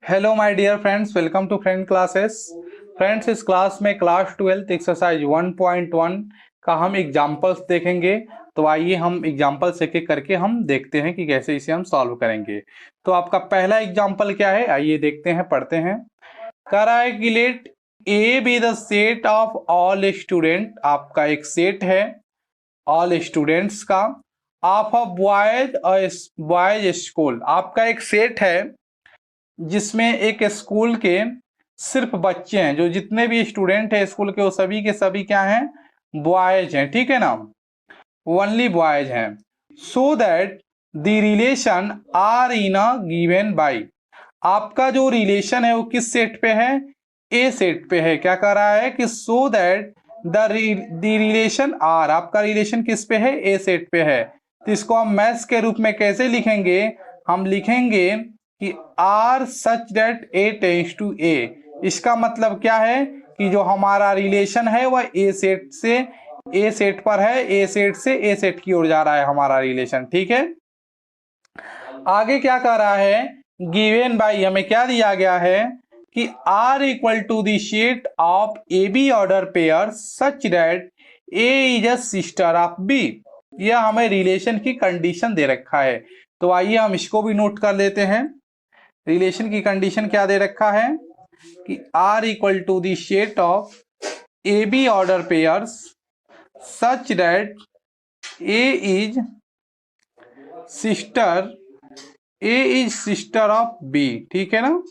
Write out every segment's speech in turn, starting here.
Hello my dear friends, welcome to friend classes. Friends, इस class में class 12 exercise 1.1 का हम एग्जांपल्स देखेंगे। तो आइए हम एग्जांपल्स एक एक करके हम देखते हैं कि कैसे इसे हम सॉल्व करेंगे। तो आपका पहला एग्जांपल क्या है, आइए देखते हैं, पढ़ते हैं। करा है कि let A be the set of all student, आपका एक सेट है ऑल स्टूडेंट्स का, ऑफ अ बॉयज स्कूल, आपका एक सेट है जिसमें एक स्कूल के सिर्फ बच्चे हैं, जो जितने भी स्टूडेंट हैं स्कूल के वो सभी के सभी क्या हैं, बॉयज हैं, ठीक है ना, ओनली बॉयज हैं। So that the relation are in a given by, आपका जो रिलेशन है वो किस सेट पे है, ए सेट पे है। क्या कर रहा है कि so that the relation are, आपका रिलेशन किस पे है, ए सेट पे है। तो इसको हम मैथ्स के रूप में कैसे लिखेंगे, हम लिखेंगे कि R such that A tends to A. इसका मतलब क्या है कि जो हमारा रिलेशन है वह ए सेट से ए सेट पर है, ए सेट से ए सेट की ओर जा रहा है हमारा रिलेशन, ठीक है। आगे क्या कर रहा है, गिवन बाई, हमें क्या दिया गया है कि R equal to the set of A B order pair such that A is a sister of B. यह हमें रिलेशन की कंडीशन दे रखा है। तो आइए हम इसको भी नोट कर लेते हैं। रिलेशन की कंडीशन क्या दे रखा है कि R equal to the set of A B order pairs such that A is sister of B, ठीक है ना,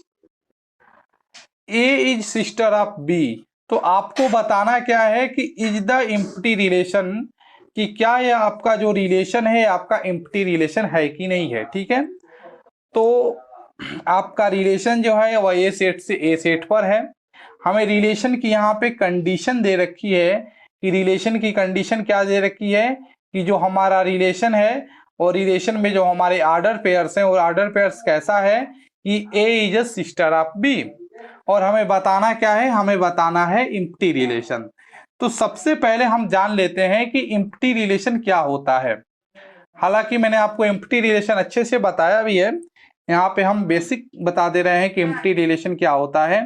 A is sister of B. तो आपको बताना क्या है कि इज द एम्प्टी रिलेशन, कि क्या यह आपका जो रिलेशन है आपका एम्प्टी रिलेशन है कि नहीं है, ठीक है। तो आपका रिलेशन जो है वह ए सेट से ए सेट पर है। हमें रिलेशन की यहाँ पे कंडीशन दे रखी है कि रिलेशन की कंडीशन क्या दे रखी है कि जो हमारा रिलेशन है और रिलेशन में जो हमारे ऑर्डर पेयर्स हैं और ऑर्डर पेयर्स कैसा है कि A is a sister of B. और हमें बताना क्या है, हमें बताना है एम्प्टी रिलेशन। तो सबसे पहले हम जान लेते हैं कि एम्प्टी रिलेशन क्या होता है। हालांकि मैंने आपको एम्प्टी रिलेशन अच्छे से बताया भी है, यहाँ पे हम बेसिक बता दे रहे हैं कि एम्प्टी रिलेशन क्या होता है।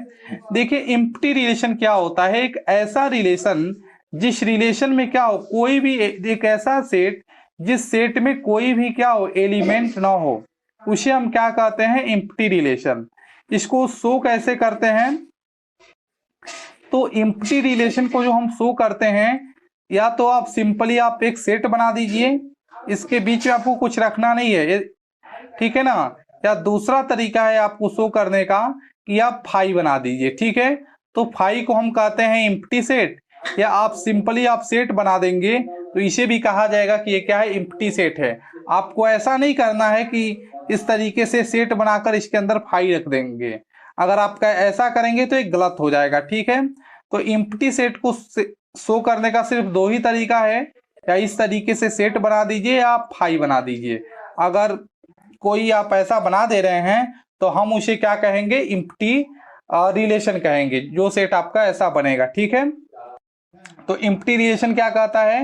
देखिए एम्प्टी रिलेशन क्या होता है, एक ऐसा रिलेशन जिस रिलेशन में क्या हो, कोई भी एक ऐसा सेट जिस सेट में कोई भी क्या हो, एलिमेंट ना हो, उसे हम क्या कहते हैं, एम्प्टी रिलेशन। इसको शो कैसे करते हैं, तो एम्प्टी रिलेशन को जो हम शो करते हैं, या तो आप सिंपली आप एक सेट बना दीजिए, इसके बीच में आपको कुछ रखना नहीं है, ठीक है ना। या दूसरा तरीका है आपको शो करने का कि आप फाई बना दीजिए, ठीक है। तो फाई को हम कहते हैं एम्प्टी सेट, या आप सिंपली आप सेट बना देंगे तो इसे भी कहा जाएगा कि ये क्या है, एम्प्टी सेट है। आपको ऐसा नहीं करना है कि इस तरीके से सेट बनाकर इसके अंदर फाई रख देंगे, अगर आपका ऐसा करेंगे तो ये गलत हो जाएगा, ठीक है। तो एम्प्टी सेट को शो करने का सिर्फ दो ही तरीका है, या इस तरीके से सेट बना दीजिए या आप फाई बना दीजिए। अगर कोई आप ऐसा बना दे रहे हैं तो हम उसे क्या कहेंगे, एम्प्टी रिलेशन कहेंगे, जो सेट आपका ऐसा बनेगा, ठीक है। तो एम्प्टी रिलेशन क्या कहता है,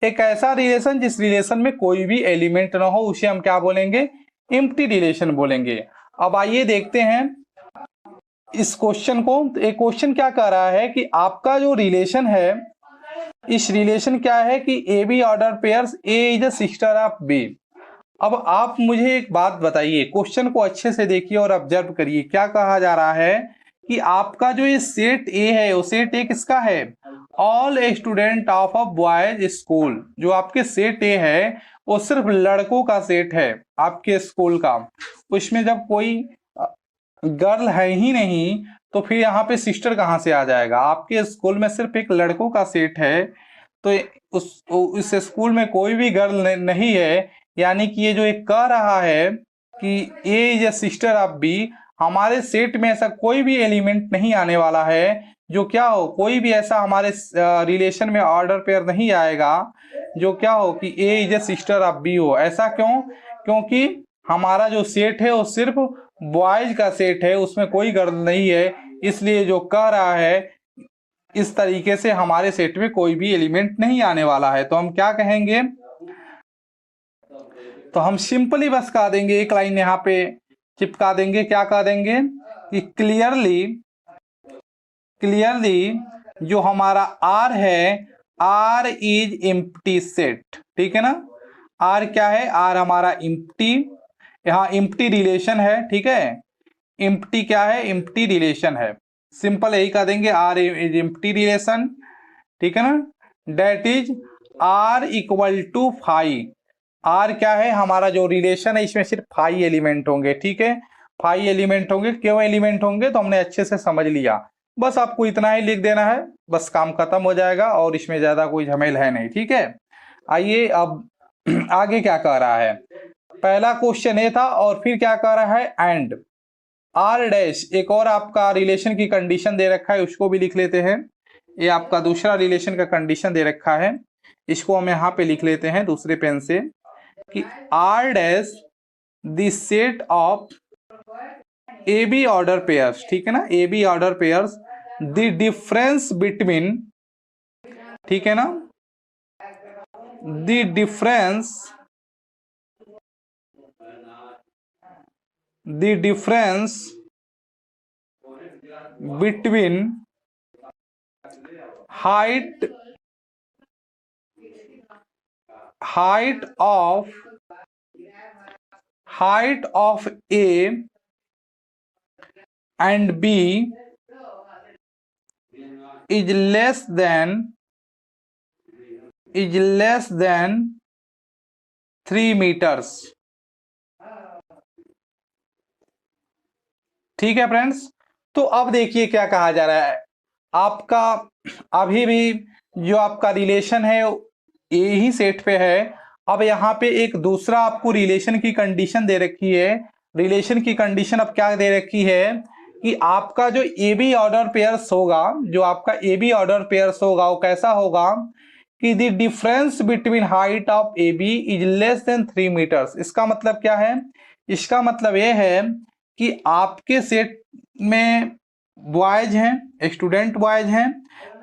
एक ऐसा रिलेशन जिस रिलेशन में कोई भी एलिमेंट ना हो, उसे हम क्या बोलेंगे, एम्प्टी रिलेशन बोलेंगे। अब आइए देखते हैं इस क्वेश्चन को। एक क्वेश्चन क्या कह रहा है कि आपका जो रिलेशन है, इस रिलेशन क्या है कि A B order pairs A is a sister of B. अब आप मुझे एक बात बताइए, क्वेश्चन को अच्छे से देखिए और ऑब्जर्व करिए। क्या कहा जा रहा है कि आपका जो ये सेट ए है वो सेट ए किसका है, all student of a boys school. जो आपके सेट ए है वो सिर्फ लड़कों का सेट है आपके स्कूल का, उसमें जब कोई गर्ल है ही नहीं तो फिर यहाँ पे सिस्टर कहाँ से आ जाएगा। आपके स्कूल में सिर्फ एक लड़कों का सेट है, तो उस स्कूल में कोई भी गर्ल नहीं है, यानी कि ये जो एक कह रहा है कि A is A sister of B, हमारे सेट में ऐसा कोई भी एलिमेंट नहीं आने वाला है जो क्या हो, कोई भी ऐसा हमारे रिलेशन में ऑर्डर पेयर नहीं आएगा जो क्या हो कि A is A sister of B हो। ऐसा क्यों, क्योंकि हमारा जो सेट है वो सिर्फ बॉयज का सेट है, उसमें कोई गर्ल नहीं है, इसलिए जो कह रहा है इस तरीके से हमारे सेट में कोई भी एलिमेंट नहीं आने वाला है। तो हम क्या कहेंगे, तो हम सिंपली बस कह देंगे, एक लाइन यहाँ पे चिपका देंगे, क्या कह देंगे कि क्लियरली जो हमारा आर है, आर इज एम्प्टी सेट, ठीक है ना। आर क्या है, आर हमारा एम्प्टी, यहाँ एम्प्टी रिलेशन है, ठीक है। एम्प्टी क्या है, एम्प्टी रिलेशन है, सिंपल यही कह देंगे, आर इज एम्प्टी रिलेशन, ठीक है ना। That is R equal to five. R क्या है, हमारा जो रिलेशन है इसमें सिर्फ 5 एलिमेंट होंगे, ठीक है। 5 एलिमेंट होंगे, क्यों एलिमेंट होंगे तो हमने अच्छे से समझ लिया, बस आपको इतना ही लिख देना है, बस काम खत्म हो जाएगा, और इसमें ज्यादा कोई झमेल है नहीं, ठीक है। आइए अब आगे क्या कह रहा है, पहला क्वेश्चन ये था, और फिर क्या कह रहा है, एंड आर डैश, एक और आपका रिलेशन की कंडीशन दे रखा है, उसको भी लिख लेते हैं। ये आपका दूसरा रिलेशन का कंडीशन दे रखा है, इसको हम यहाँ पे लिख लेते हैं दूसरे पेन से, कि R dash the set of A B order pairs, ठीक है ना, A B order pairs, the difference between, ठीक है ना, the difference between height of A and B is less than 3 meters, ठीक है फ्रेंड्स। तो अब देखिए क्या कहा जा रहा है, आपका अभी भी जो आपका रिलेशन है ए ही सेट पे है। अब यहाँ पे एक दूसरा आपको रिलेशन की कंडीशन दे रखी है, रिलेशन की कंडीशन अब क्या दे रखी है, कि आपका जो ए बी ऑर्डर पेयर्स होगा, जो आपका ए बी ऑर्डर पेयर्स होगा वो कैसा होगा, कि the difference between height of A B is less than 3 metres. इसका मतलब क्या है, इसका मतलब यह है कि आपके सेट में बॉयज हैं, स्टूडेंट बॉयज हैं,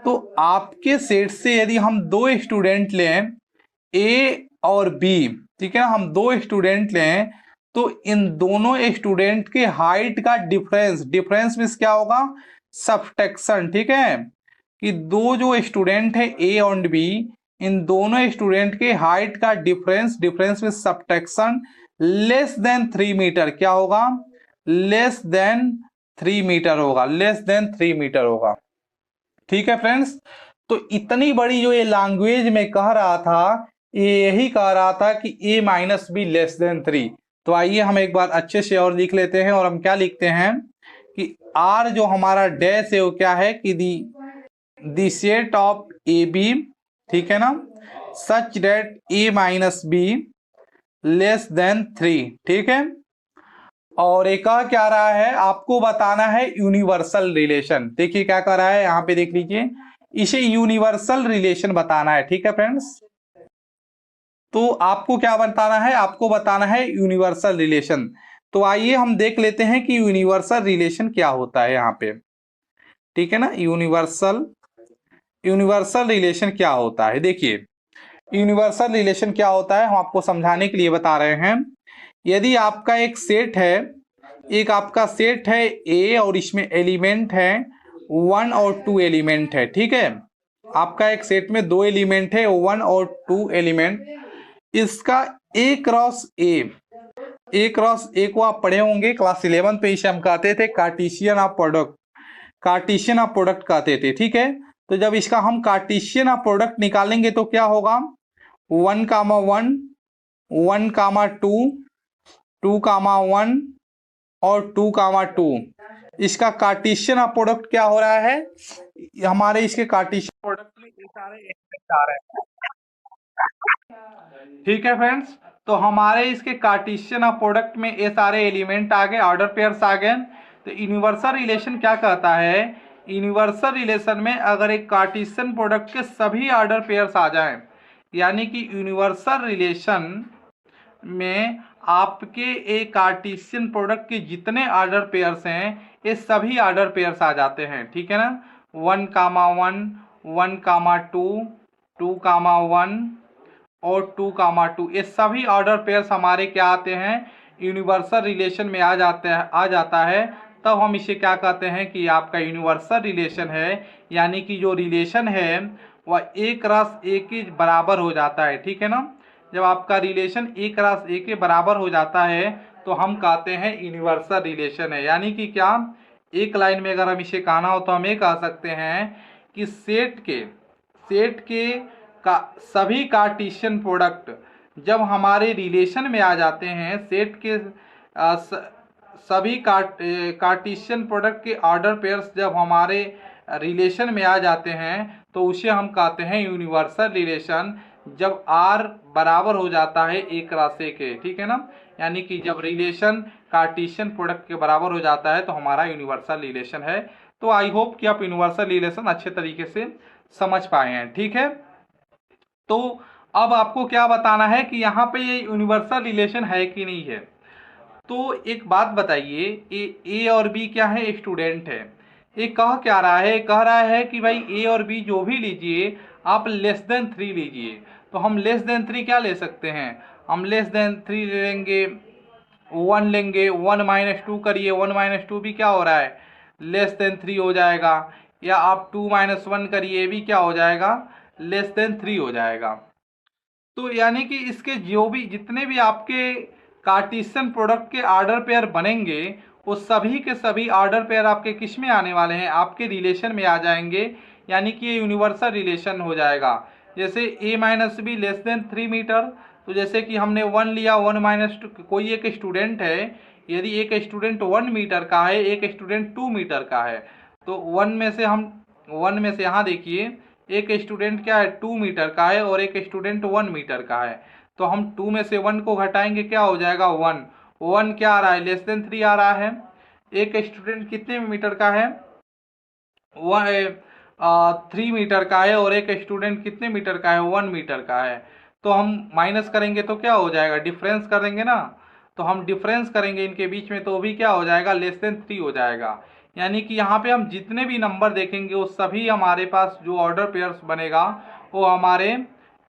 तो आपके सेट से यदि हम 2 स्टूडेंट लें, ए और बी, ठीक है ना, हम 2 स्टूडेंट लें, तो इन दोनों स्टूडेंट के हाइट का डिफरेंस मींस क्या होगा, सब्ट्रैक्शन, ठीक है, कि 2 जो स्टूडेंट है ए और बी, इन दोनों स्टूडेंट के हाइट का डिफरेंस में सब्ट्रैक्शन लेस देन 3 मीटर, क्या होगा, लेस देन 3 मीटर होगा, लेस देन 3 मीटर होगा, ठीक है फ्रेंड्स। तो इतनी बड़ी जो ये लैंग्वेज में कह रहा था, ये यही कह रहा था कि ए माइनस बी लेस देन 3। तो आइए हम एक बार अच्छे से और लिख लेते हैं, और हम क्या लिखते हैं, कि आर जो हमारा डैश है वो क्या है, कि the set of A B, ठीक है ना, such that A minus B less than 3, ठीक है। और एक क्या रहा है, आपको बताना है यूनिवर्सल रिलेशन। देखिए क्या कर रहा है, यहाँ पे देख लीजिए, इसे यूनिवर्सल रिलेशन बताना है, ठीक है फ्रेंड्स। तो आपको क्या बताना है, आपको बताना है यूनिवर्सल रिलेशन। तो आइए हम देख लेते हैं कि यूनिवर्सल रिलेशन क्या होता है यहाँ पे, ठीक है ना। यूनिवर्सल रिलेशन क्या होता है, देखिए यूनिवर्सल रिलेशन क्या होता है, हम आपको समझाने के लिए बता रहे हैं। यदि आपका एक सेट है, एक आपका सेट है ए, और इसमें एलिमेंट है 1 और 2 एलिमेंट है, ठीक है। आपका एक सेट में 2 एलिमेंट है, 1 और 2 एलिमेंट, इसका ए क्रॉस ए को आप पढ़े होंगे क्लास 11 पे, इसे हम कहते थे कार्टेशियन ऑफ प्रोडक्ट कहते थे, ठीक है। तो जब इसका हम कार्टेशियन ऑफ प्रोडक्ट निकालेंगे तो क्या होगा, 1, 1, 1, 2, 2, 1 और 2, 2, इसका कार्टेशियन ऑफ प्रोडक्ट क्या हो रहा है, हमारे इसके कार्टेशियन प्रोडक्ट में ये सारे एलिमेंट आ रहे हैं, ठीक है फ्रेंड्स। तो हमारे इसके कार्टेशियन ऑफ प्रोडक्ट में ये सारे एलिमेंट आ गए, ऑर्डर पेयर्स आ गए। तो यूनिवर्सल रिलेशन क्या कहता है, यूनिवर्सल रिलेशन में अगर एक कार्टेशियन प्रोडक्ट के सभी ऑर्डर पेयर्स आ जाएं, यानी कि यूनिवर्सल रिलेशन में आपके एक कार्टेशियन प्रोडक्ट के जितने ऑर्डर पेयर्स हैं ये सभी ऑर्डर पेयर्स आ जाते हैं, ठीक है ना। 1, 1, 1, 2, 2, 1 और 2, 2, ये सभी ऑर्डर पेयर्स हमारे क्या आते हैं, यूनिवर्सल रिलेशन में आ जाता है। तब हम इसे क्या कहते हैं कि आपका यूनिवर्सल रिलेशन है, यानी कि जो रिलेशन है वह एक रस ए के बराबर हो जाता है। ठीक है ना, जब आपका रिलेशन एक रस ए के बराबर हो जाता है तो हम कहते हैं यूनिवर्सल रिलेशन है। यानी कि क्या, एक लाइन में अगर हम इसे कहना हो तो हम ये कह सकते हैं कि सेट के का सभी कार्टेशियन प्रोडक्ट जब हमारे रिलेशन में आ जाते हैं, सेट के सभी कार्टेशियन प्रोडक्ट के ऑर्डर पेयर्स जब हमारे रिलेशन में आ जाते हैं तो उसे हम कहते हैं यूनिवर्सल रिलेशन, जब आर बराबर हो जाता है एक राशि के। ठीक है ना, यानी कि जब रिलेशन कार्टेशियन प्रोडक्ट के बराबर हो जाता है तो हमारा यूनिवर्सल रिलेशन है। तो आई होप कि आप यूनिवर्सल रिलेशन अच्छे तरीके से समझ पाए हैं। ठीक है, तो अब आपको क्या बताना है कि यहाँ पे ये यूनिवर्सल रिलेशन है कि नहीं है। तो एक बात बताइए, ए और बी क्या है, स्टूडेंट है। ये कह क्या रहा है, कह रहा है कि भाई ए और बी जो भी लीजिए आप लेस देन 3 लीजिए। तो हम लेस देन 3 क्या ले सकते हैं, हम लेस देन 3 लेंगे, 1 लेंगे, 1 माइनस 2 करिए, 1 माइनस 2 भी क्या हो रहा है, लेस देन 3 हो जाएगा। या आप 2 माइनस 1 करिए, भी क्या हो जाएगा, लेस देन 3 हो जाएगा। तो यानी कि इसके जो भी जितने भी आपके कार्टेशियन प्रोडक्ट के ऑर्डर पेयर बनेंगे वो सभी के सभी ऑर्डर पेयर आपके किस में आने वाले हैं, आपके रिलेशन में आ जाएंगे। यानी कि ये यूनिवर्सल रिलेशन हो जाएगा। जैसे A minus B less than 3 meter, तो जैसे कि हमने 1 लिया, 1 माइनस 2, कोई एक स्टूडेंट है, यदि एक स्टूडेंट 1 मीटर का है, एक स्टूडेंट 2 मीटर का है, तो 1 में से यहाँ देखिए एक स्टूडेंट क्या है 2 मीटर का है और एक स्टूडेंट 1 मीटर का है। तो हम 2 में से 1 को घटाएंगे, क्या हो जाएगा 1, 1 क्या आ रहा है, लेस देन 3 आ रहा है। एक स्टूडेंट कितने मीटर का है, 3 मीटर का है और एक स्टूडेंट कितने मीटर का है, 1 मीटर का है। तो हम माइनस करेंगे तो क्या हो जाएगा, डिफरेंस करेंगे ना, तो हम डिफरेंस करेंगे इनके बीच में तो भी क्या हो जाएगा, लेस देन 3 हो जाएगा। यानी कि यहाँ पे हम जितने भी नंबर देखेंगे वो सभी हमारे पास जो ऑर्डर पेयर्स बनेगा वो हमारे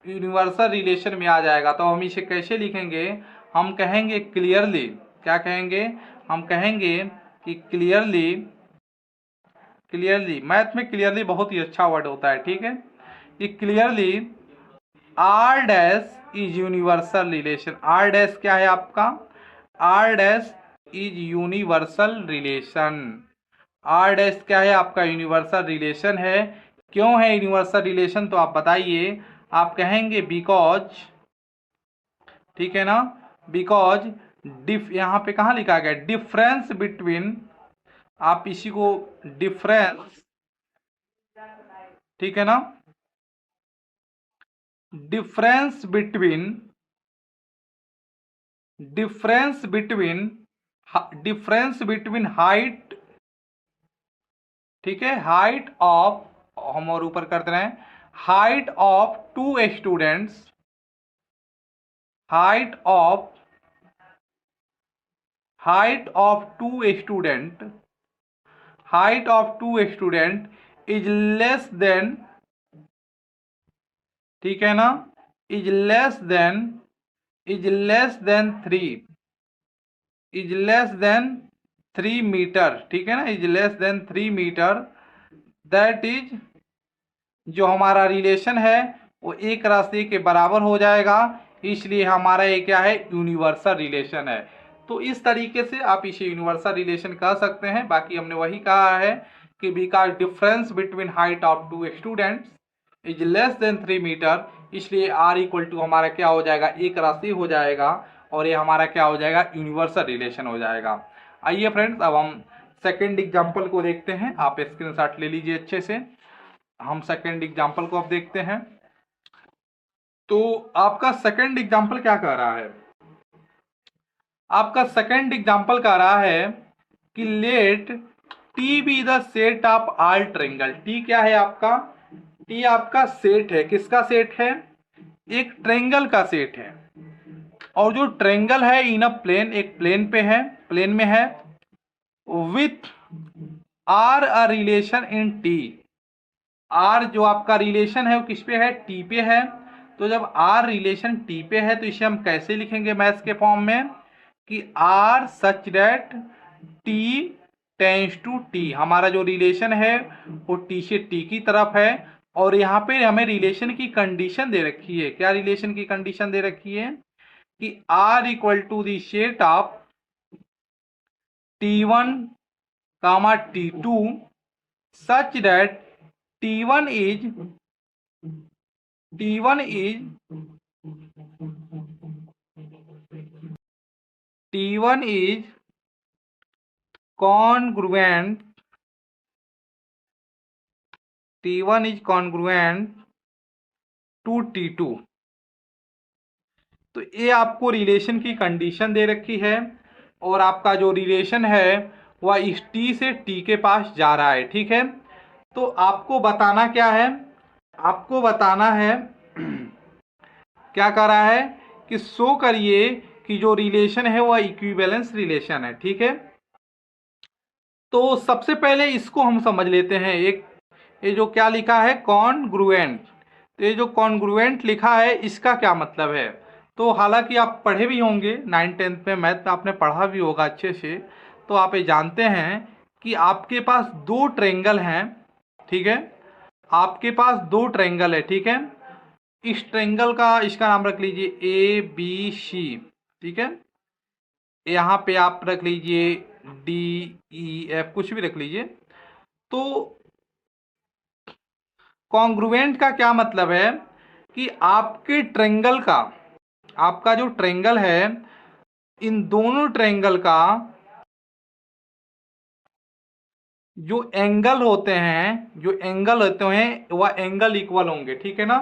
यूनिवर्सल रिलेशन में आ जाएगा। तो हम इसे कैसे लिखेंगे, हम कहेंगे क्लियरली, क्या कहेंगे, हम कहेंगे कि क्लियरली मैथ में क्लियरली बहुत ही अच्छा वर्ड होता है। ठीक है, कि clearly R dash is universal relation. R dash क्या है आपका, R dash is universal relation. R dash क्या है आपका, यूनिवर्सल रिलेशन है। क्यों है यूनिवर्सल रिलेशन, तो आप बताइए। आप कहेंगे बिकॉज, ठीक है ना, बिकॉज यहाँ पे कहाँ लिखा गया, डिफरेंस बिटवीन, आप इसी को डिफरेंस, ठीक है ना, डिफरेंस बिटवीन हाइट, ठीक है, हाइट ऑफ, हम और ऊपर कर दे रहे हैं, height of 2 students, height of 2 student is less then, ठीक है ना, इज लेस देन 3 मीटर, ठीक है ना, is less than 3 metre, that is, जो हमारा रिलेशन है वो एक राशि के बराबर हो जाएगा, इसलिए हमारा ये क्या है, यूनिवर्सल रिलेशन है। तो इस तरीके से आप इसे यूनिवर्सल रिलेशन कह सकते हैं। बाकी हमने वही कहा है कि because difference between height of 2 students is less than 3 metre, इसलिए आर इक्वल टू हमारा क्या हो जाएगा, एक राशि हो जाएगा और ये हमारा क्या हो जाएगा, यूनिवर्सल रिलेशन हो जाएगा। आइए फ्रेंड्स, अब हम सेकेंड एग्जाम्पल को देखते हैं। आप स्क्रीनशॉट ले लीजिए अच्छे से। हम सेकेंड एग्जाम्पल को अब देखते हैं। तो आपका सेकेंड एग्जाम्पल क्या कह रहा है, आपका सेकेंड एग्जाम्पल कह रहा है कि let T be the set of all triangle. T क्या है आपका, टी आपका सेट है, किसका सेट है, एक ट्रायंगल का सेट है। और जो ट्रायंगल है इन अ प्लेन, एक प्लेन पे है, प्लेन में है, with R a relation in T. R जो आपका रिलेशन है वो किस पे है, टी पे है। तो जब आर रिलेशन टी पे है तो इसे हम कैसे लिखेंगे मैथ्स के फॉर्म में, कि R such that T tends to T, हमारा जो रिलेशन है वो टी से टी की तरफ है। और यहाँ पे हमें रिलेशन की कंडीशन दे रखी है। क्या रिलेशन की कंडीशन दे रखी है कि r equal to the set of T1 comma T2 such that T1 is congruent T1 is congruent to T2। तो ये आपको रिलेशन की कंडीशन दे रखी है और आपका जो रिलेशन है वह इस T से T के पास जा रहा है। ठीक है, तो आपको बताना क्या है, आपको बताना है क्या कर रहा है कि शो करिए कि जो रिलेशन है वह इक्विवेलेंस रिलेशन है। ठीक है, तो सबसे पहले इसको हम समझ लेते हैं। एक ये जो क्या लिखा है कॉन्ग्रुएंट, तो ये जो कॉन्ग्रुएंट लिखा है इसका क्या मतलब है। तो हालांकि आप पढ़े भी होंगे 9th-10th में, मैथ आपने पढ़ा भी होगा अच्छे से, तो आप ये जानते हैं कि आपके पास दो ट्रायंगल हैं। ठीक है, आपके पास दो ट्रायंगल है। ठीक है, इस ट्रायंगल का इसका नाम रख लीजिए ए बी सी। ठीक है, यहाँ पे आप रख लीजिए डी ई एफ, कुछ भी रख लीजिए। तो कॉन्ग्रुएंट का क्या मतलब है कि आपके ट्रायंगल का, आपका जो ट्रायंगल है इन दोनों ट्रायंगल का जो एंगल होते हैं, जो एंगल होते हैं वह एंगल इक्वल होंगे। ठीक है ना,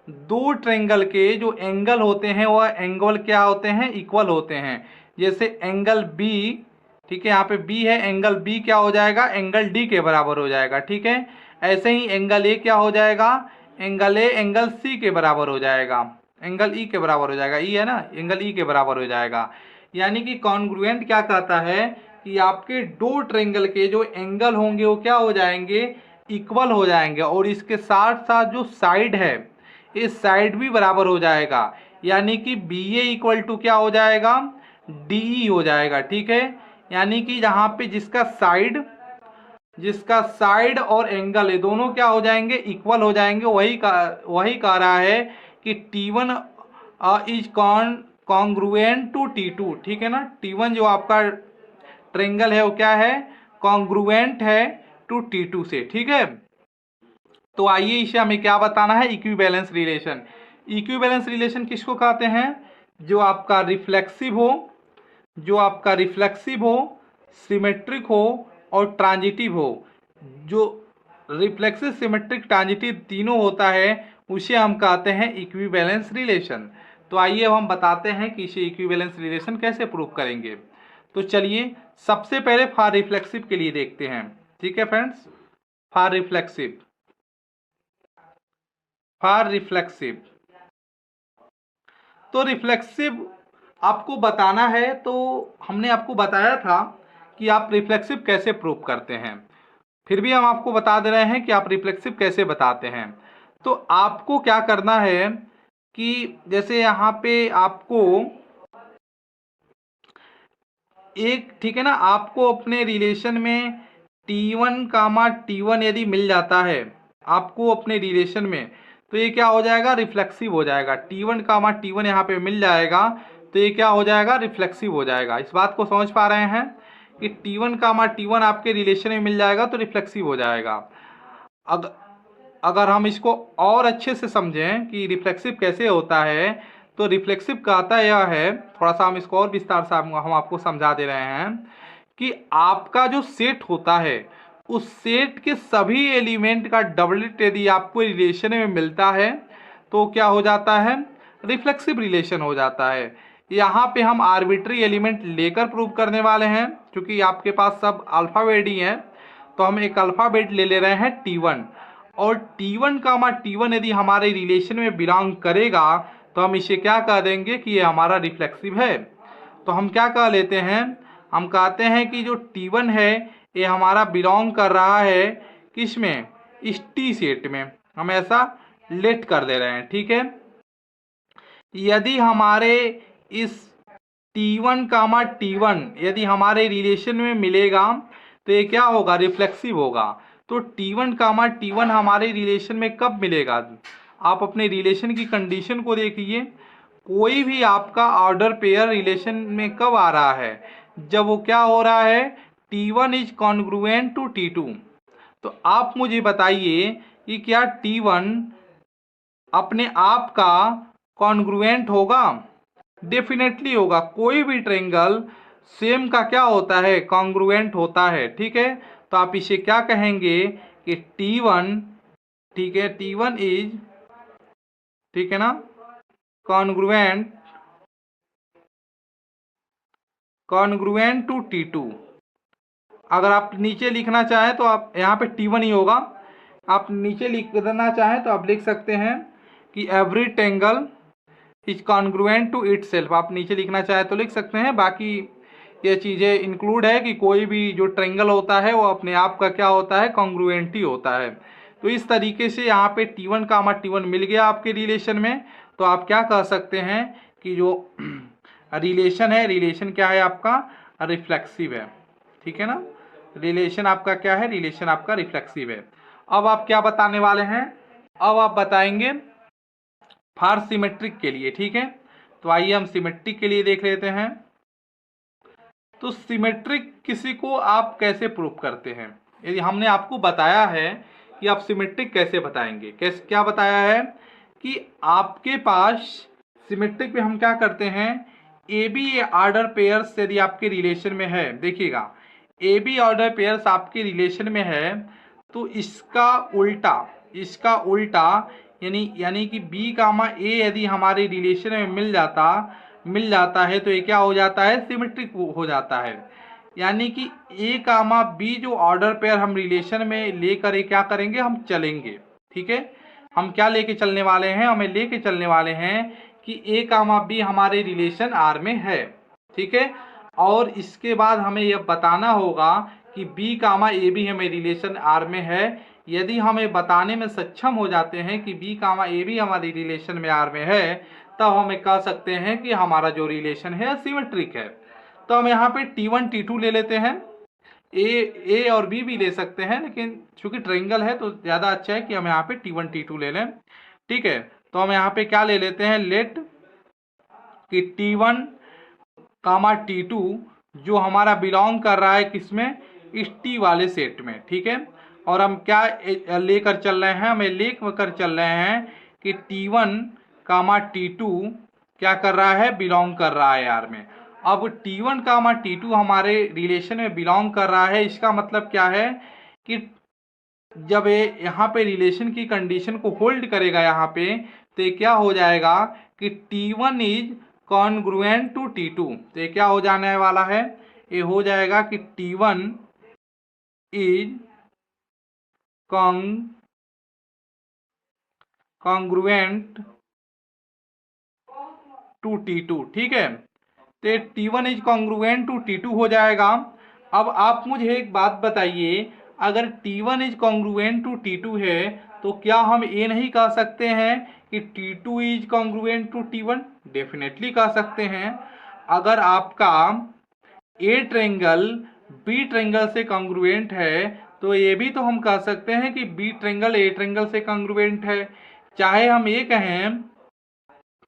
दो ट्रायंगल के जो एंगल होते हैं वह एंगल क्या होते हैं, इक्वल होते हैं। जैसे एंगल बी, ठीक है, यहाँ पे बी है, एंगल बी क्या हो जाएगा, एंगल डी के बराबर हो जाएगा। ठीक है, ऐसे ही एंगल ए क्या हो जाएगा, एंगल ए एंगल सी के बराबर हो जाएगा, एंगल ई के बराबर हो जाएगा, ई है ना, एंगल ई के बराबर हो जाएगा। यानी कि कॉन्ग्रुएंट क्या कहता है कि आपके दो ट्रायंगल के जो एंगल होंगे वो क्या हो जाएंगे, इक्वल हो जाएंगे, और इसके साथ साथ जो साइड है इस साइड भी बराबर हो जाएगा। यानी कि बी ए इक्वल टू क्या हो जाएगा, डी ई हो जाएगा। ठीक है, यानी कि जहाँ पे जिसका साइड और एंगल है दोनों क्या हो जाएंगे, इक्वल हो जाएंगे। वही कह रहा है कि T1 is congruent to T2। ठीक है ना, T1 जो आपका ट्रायंगल है वो क्या है, कॉन्ग्रुएंट है टू T2 से। ठीक है, तो आइए इसे हमें क्या बताना है, इक्विवेलेंस रिलेशन। इक्विवेलेंस रिलेशन किसको कहते हैं, जो आपका रिफ्लेक्सिव हो, जो आपका रिफ्लेक्सिव हो, सिमेट्रिक हो और ट्रांजिटिव हो। जो रिफ्लेक्सिव, सिमेट्रिक, ट्रांजिटिव तीनों होता है उसे हम कहते हैं इक्विवेलेंस रिलेशन। तो आइए अब हम बताते हैं कि इसे इक्विवेलेंस रिलेशन कैसे प्रूव करेंगे। तो चलिए सबसे पहले फॉर रिफ्लेक्सिव के लिए देखते हैं। ठीक है friends, for reflexive, for reflexive, तो रिफ्लेक्सिव आपको बताना है। तो हमने आपको बताया था कि आप रिफ्लेक्सिव कैसे प्रूव करते हैं, फिर भी हम आपको बता दे रहे हैं कि आप रिफ्लेक्सिव कैसे बताते हैं। तो आपको क्या करना है कि जैसे यहाँ पे आपको एक, ठीक है ना, आपको अपने रिलेशन में T1 कामा T1 यदि मिल जाता है आपको अपने रिलेशन में, तो ये क्या हो जाएगा, रिफ्लेक्सिव हो जाएगा। T1 कामा T1 यहाँ पे मिल जाएगा तो ये क्या हो जाएगा, रिफ्लेक्सिव हो जाएगा। इस बात को समझ पा रहे हैं कि T1 कामा T1 आपके रिलेशन में मिल जाएगा तो रिफ्लेक्सिव हो जाएगा। अगर हम इसको और अच्छे से समझें कि रिफ्लेक्सिव कैसे होता है, तो रिफ्लेक्सिव कहता यह है, थोड़ा सा हम इसको और विस्तार से हम आपको समझा दे रहे हैं कि आपका जो सेट होता है उस सेट के सभी एलिमेंट का डबलेट यदि आपको रिलेशन में मिलता है तो क्या हो जाता है, रिफ्लेक्सिव रिलेशन हो जाता है। यहाँ पे हम आर्बिट्री एलिमेंट लेकर प्रूव करने वाले हैं, क्योंकि आपके पास सब अल्फ़ाबेट ही हैं, तो हम एक अल्फ़ाबेट ले रहे हैं T1, और T1 कामा T1 यदि हमारे रिलेशन में बिलोंग करेगा तो हम इसे क्या कह देंगे कि ये हमारा रिफ्लेक्सिव है। तो हम क्या कह लेते हैं, हम कहते हैं कि जो T1 है ये हमारा बिलोंग कर रहा है किस में, इस T सेट में, हम ऐसा लेट कर दे रहे हैं। ठीक है, यदि हमारे इस T1 कामा T1 यदि हमारे रिलेशन में मिलेगा तो ये क्या होगा, रिफ्लेक्सिव होगा। तो T1 कामा T1 हमारे रिलेशन में कब मिलेगा, आप अपने रिलेशन की कंडीशन को देखिए। कोई भी आपका ऑर्डर पेयर रिलेशन में कब आ रहा है, जब वो क्या हो रहा है, T1 is congruent to T2। तो आप मुझे बताइए कि क्या T1 अपने आप का कॉन्ग्रुएंट होगा, डेफिनेटली होगा। कोई भी ट्रायंगल सेम का क्या होता है, कॉन्ग्रुएंट होता है, ठीक है। तो आप इसे क्या कहेंगे कि T1, ठीक है, T1 इज, ठीक है ना, कॉन्ग्रुएंट टू T2। अगर आप नीचे लिखना चाहें तो आप यहाँ पे T1 ही होगा, आप नीचे लिख देना चाहें तो आप लिख सकते हैं कि every triangle is congruent to itself. आप नीचे लिखना चाहे तो लिख सकते हैं। बाकी ये चीज़ें इंक्लूड है कि कोई भी जो ट्रायंगल होता है वो अपने आप का क्या होता है, कॉन्ग्रुएंट ही होता है। तो इस तरीके से यहाँ पे T1 कामा T1 मिल गया आपके रिलेशन में। तो आप क्या कह सकते हैं कि जो रिलेशन है, रिलेशन क्या है आपका, रिफ्लेक्सिव है, ठीक है ना। रिलेशन आपका क्या है, रिलेशन आपका रिफ्लेक्सिव है। अब आप क्या बताने वाले हैं, अब आप बताएंगे फॉर सिमेट्रिक के लिए, ठीक है। तो आइए हम सिमेट्रिक के लिए देख लेते हैं। तो सिमेट्रिक किसी को आप कैसे प्रूव करते हैं, यदि हमने आपको बताया है कि आप सिमेट्रिक कैसे बताएंगे, कैसे, क्या बताया है कि आपके पास सिमेट्रिक में हम क्या करते हैं, ए बी ऑर्डर पेयर्स यदि आपके रिलेशन में है, देखिएगा ए बी ऑर्डर पेयर्स आपके रिलेशन में है, तो इसका उल्टा यानी कि बी कामा ए यदि हमारे रिलेशन में मिल जाता है तो ये क्या हो जाता है, सिमेट्रिक हो जाता है। यानी कि ए कामा बी जो ऑर्डर पेयर हम रिलेशन में लेकर क्या करेंगे, हम चलेंगे, ठीक है। हम क्या लेके चलने वाले हैं, हमें लेके चलने वाले हैं कि ए कामा बी हमारे रिलेशन आर में है, ठीक है। और इसके बाद हमें यह बताना होगा कि बी कामा ए बी हमें रिलेशन आर में है। यदि हमें बताने में सक्षम हो जाते हैं कि बी कामा ए बी हमारी रिलेशन में आर में है, तब हमें कह सकते हैं कि हमारा जो रिलेशन है सिमेट्रिक है। तो हम यहाँ पे T1 T2 ले लेते हैं, ए और बी भी ले सकते हैं, लेकिन चूंकि ट्रायंगल है तो ज़्यादा अच्छा है कि हम यहाँ पे T1 T2 ले लें, ठीक है। तो हम यहाँ पे क्या ले लेते हैं, लेट कि T1 कामा T2 जो हमारा बिलोंग कर रहा है किसमें, इस T वाले सेट में, ठीक है। और हम क्या लेकर चल रहे हैं, हमें लेकर चल रहे हैं कि T1 कामा T2 क्या कर रहा है, बिलोंग कर रहा है आर में। अब T1 कामा T2 हमारे रिलेशन में बिलोंग कर रहा है, इसका मतलब क्या है कि जब ये यहाँ पे रिलेशन की कंडीशन को होल्ड करेगा यहाँ पे, तो ये क्या हो जाएगा कि T1 is congruent to T2। तो ये क्या हो जाने वाला है, ये हो जाएगा कि T1 is congruent to T2, ठीक है। तो T1 is congruent to T2 हो जाएगा। अब आप मुझे एक बात बताइए, अगर T1 is congruent to T2 है तो क्या हम ये नहीं कह सकते हैं कि T2 is congruent to T1, definitely कह सकते हैं। अगर आपका ए ट्रायंगल बी ट्रायंगल से कॉन्ग्रुएंट है तो ये भी तो हम कह सकते हैं कि बी ट्रायंगल ए ट्रायंगल से कॉन्ग्रुएंट है। चाहे हम ये कहें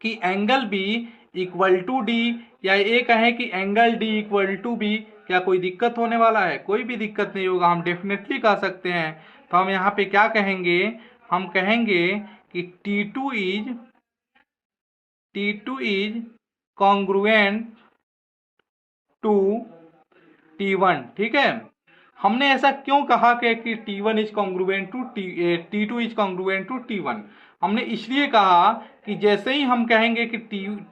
कि angle B equal to D, या ये कहें कि angle D equal to B, क्या कोई दिक्कत होने वाला है, कोई भी दिक्कत नहीं होगा, हम डेफिनेटली कह सकते हैं। तो हम यहाँ पे क्या कहेंगे, हम कहेंगे कि T2 is congruent to T1, ठीक है। हमने ऐसा क्यों कहा कि T1 is congruent to T2 is congruent to T1, हमने इसलिए कहा कि जैसे ही हम कहेंगे कि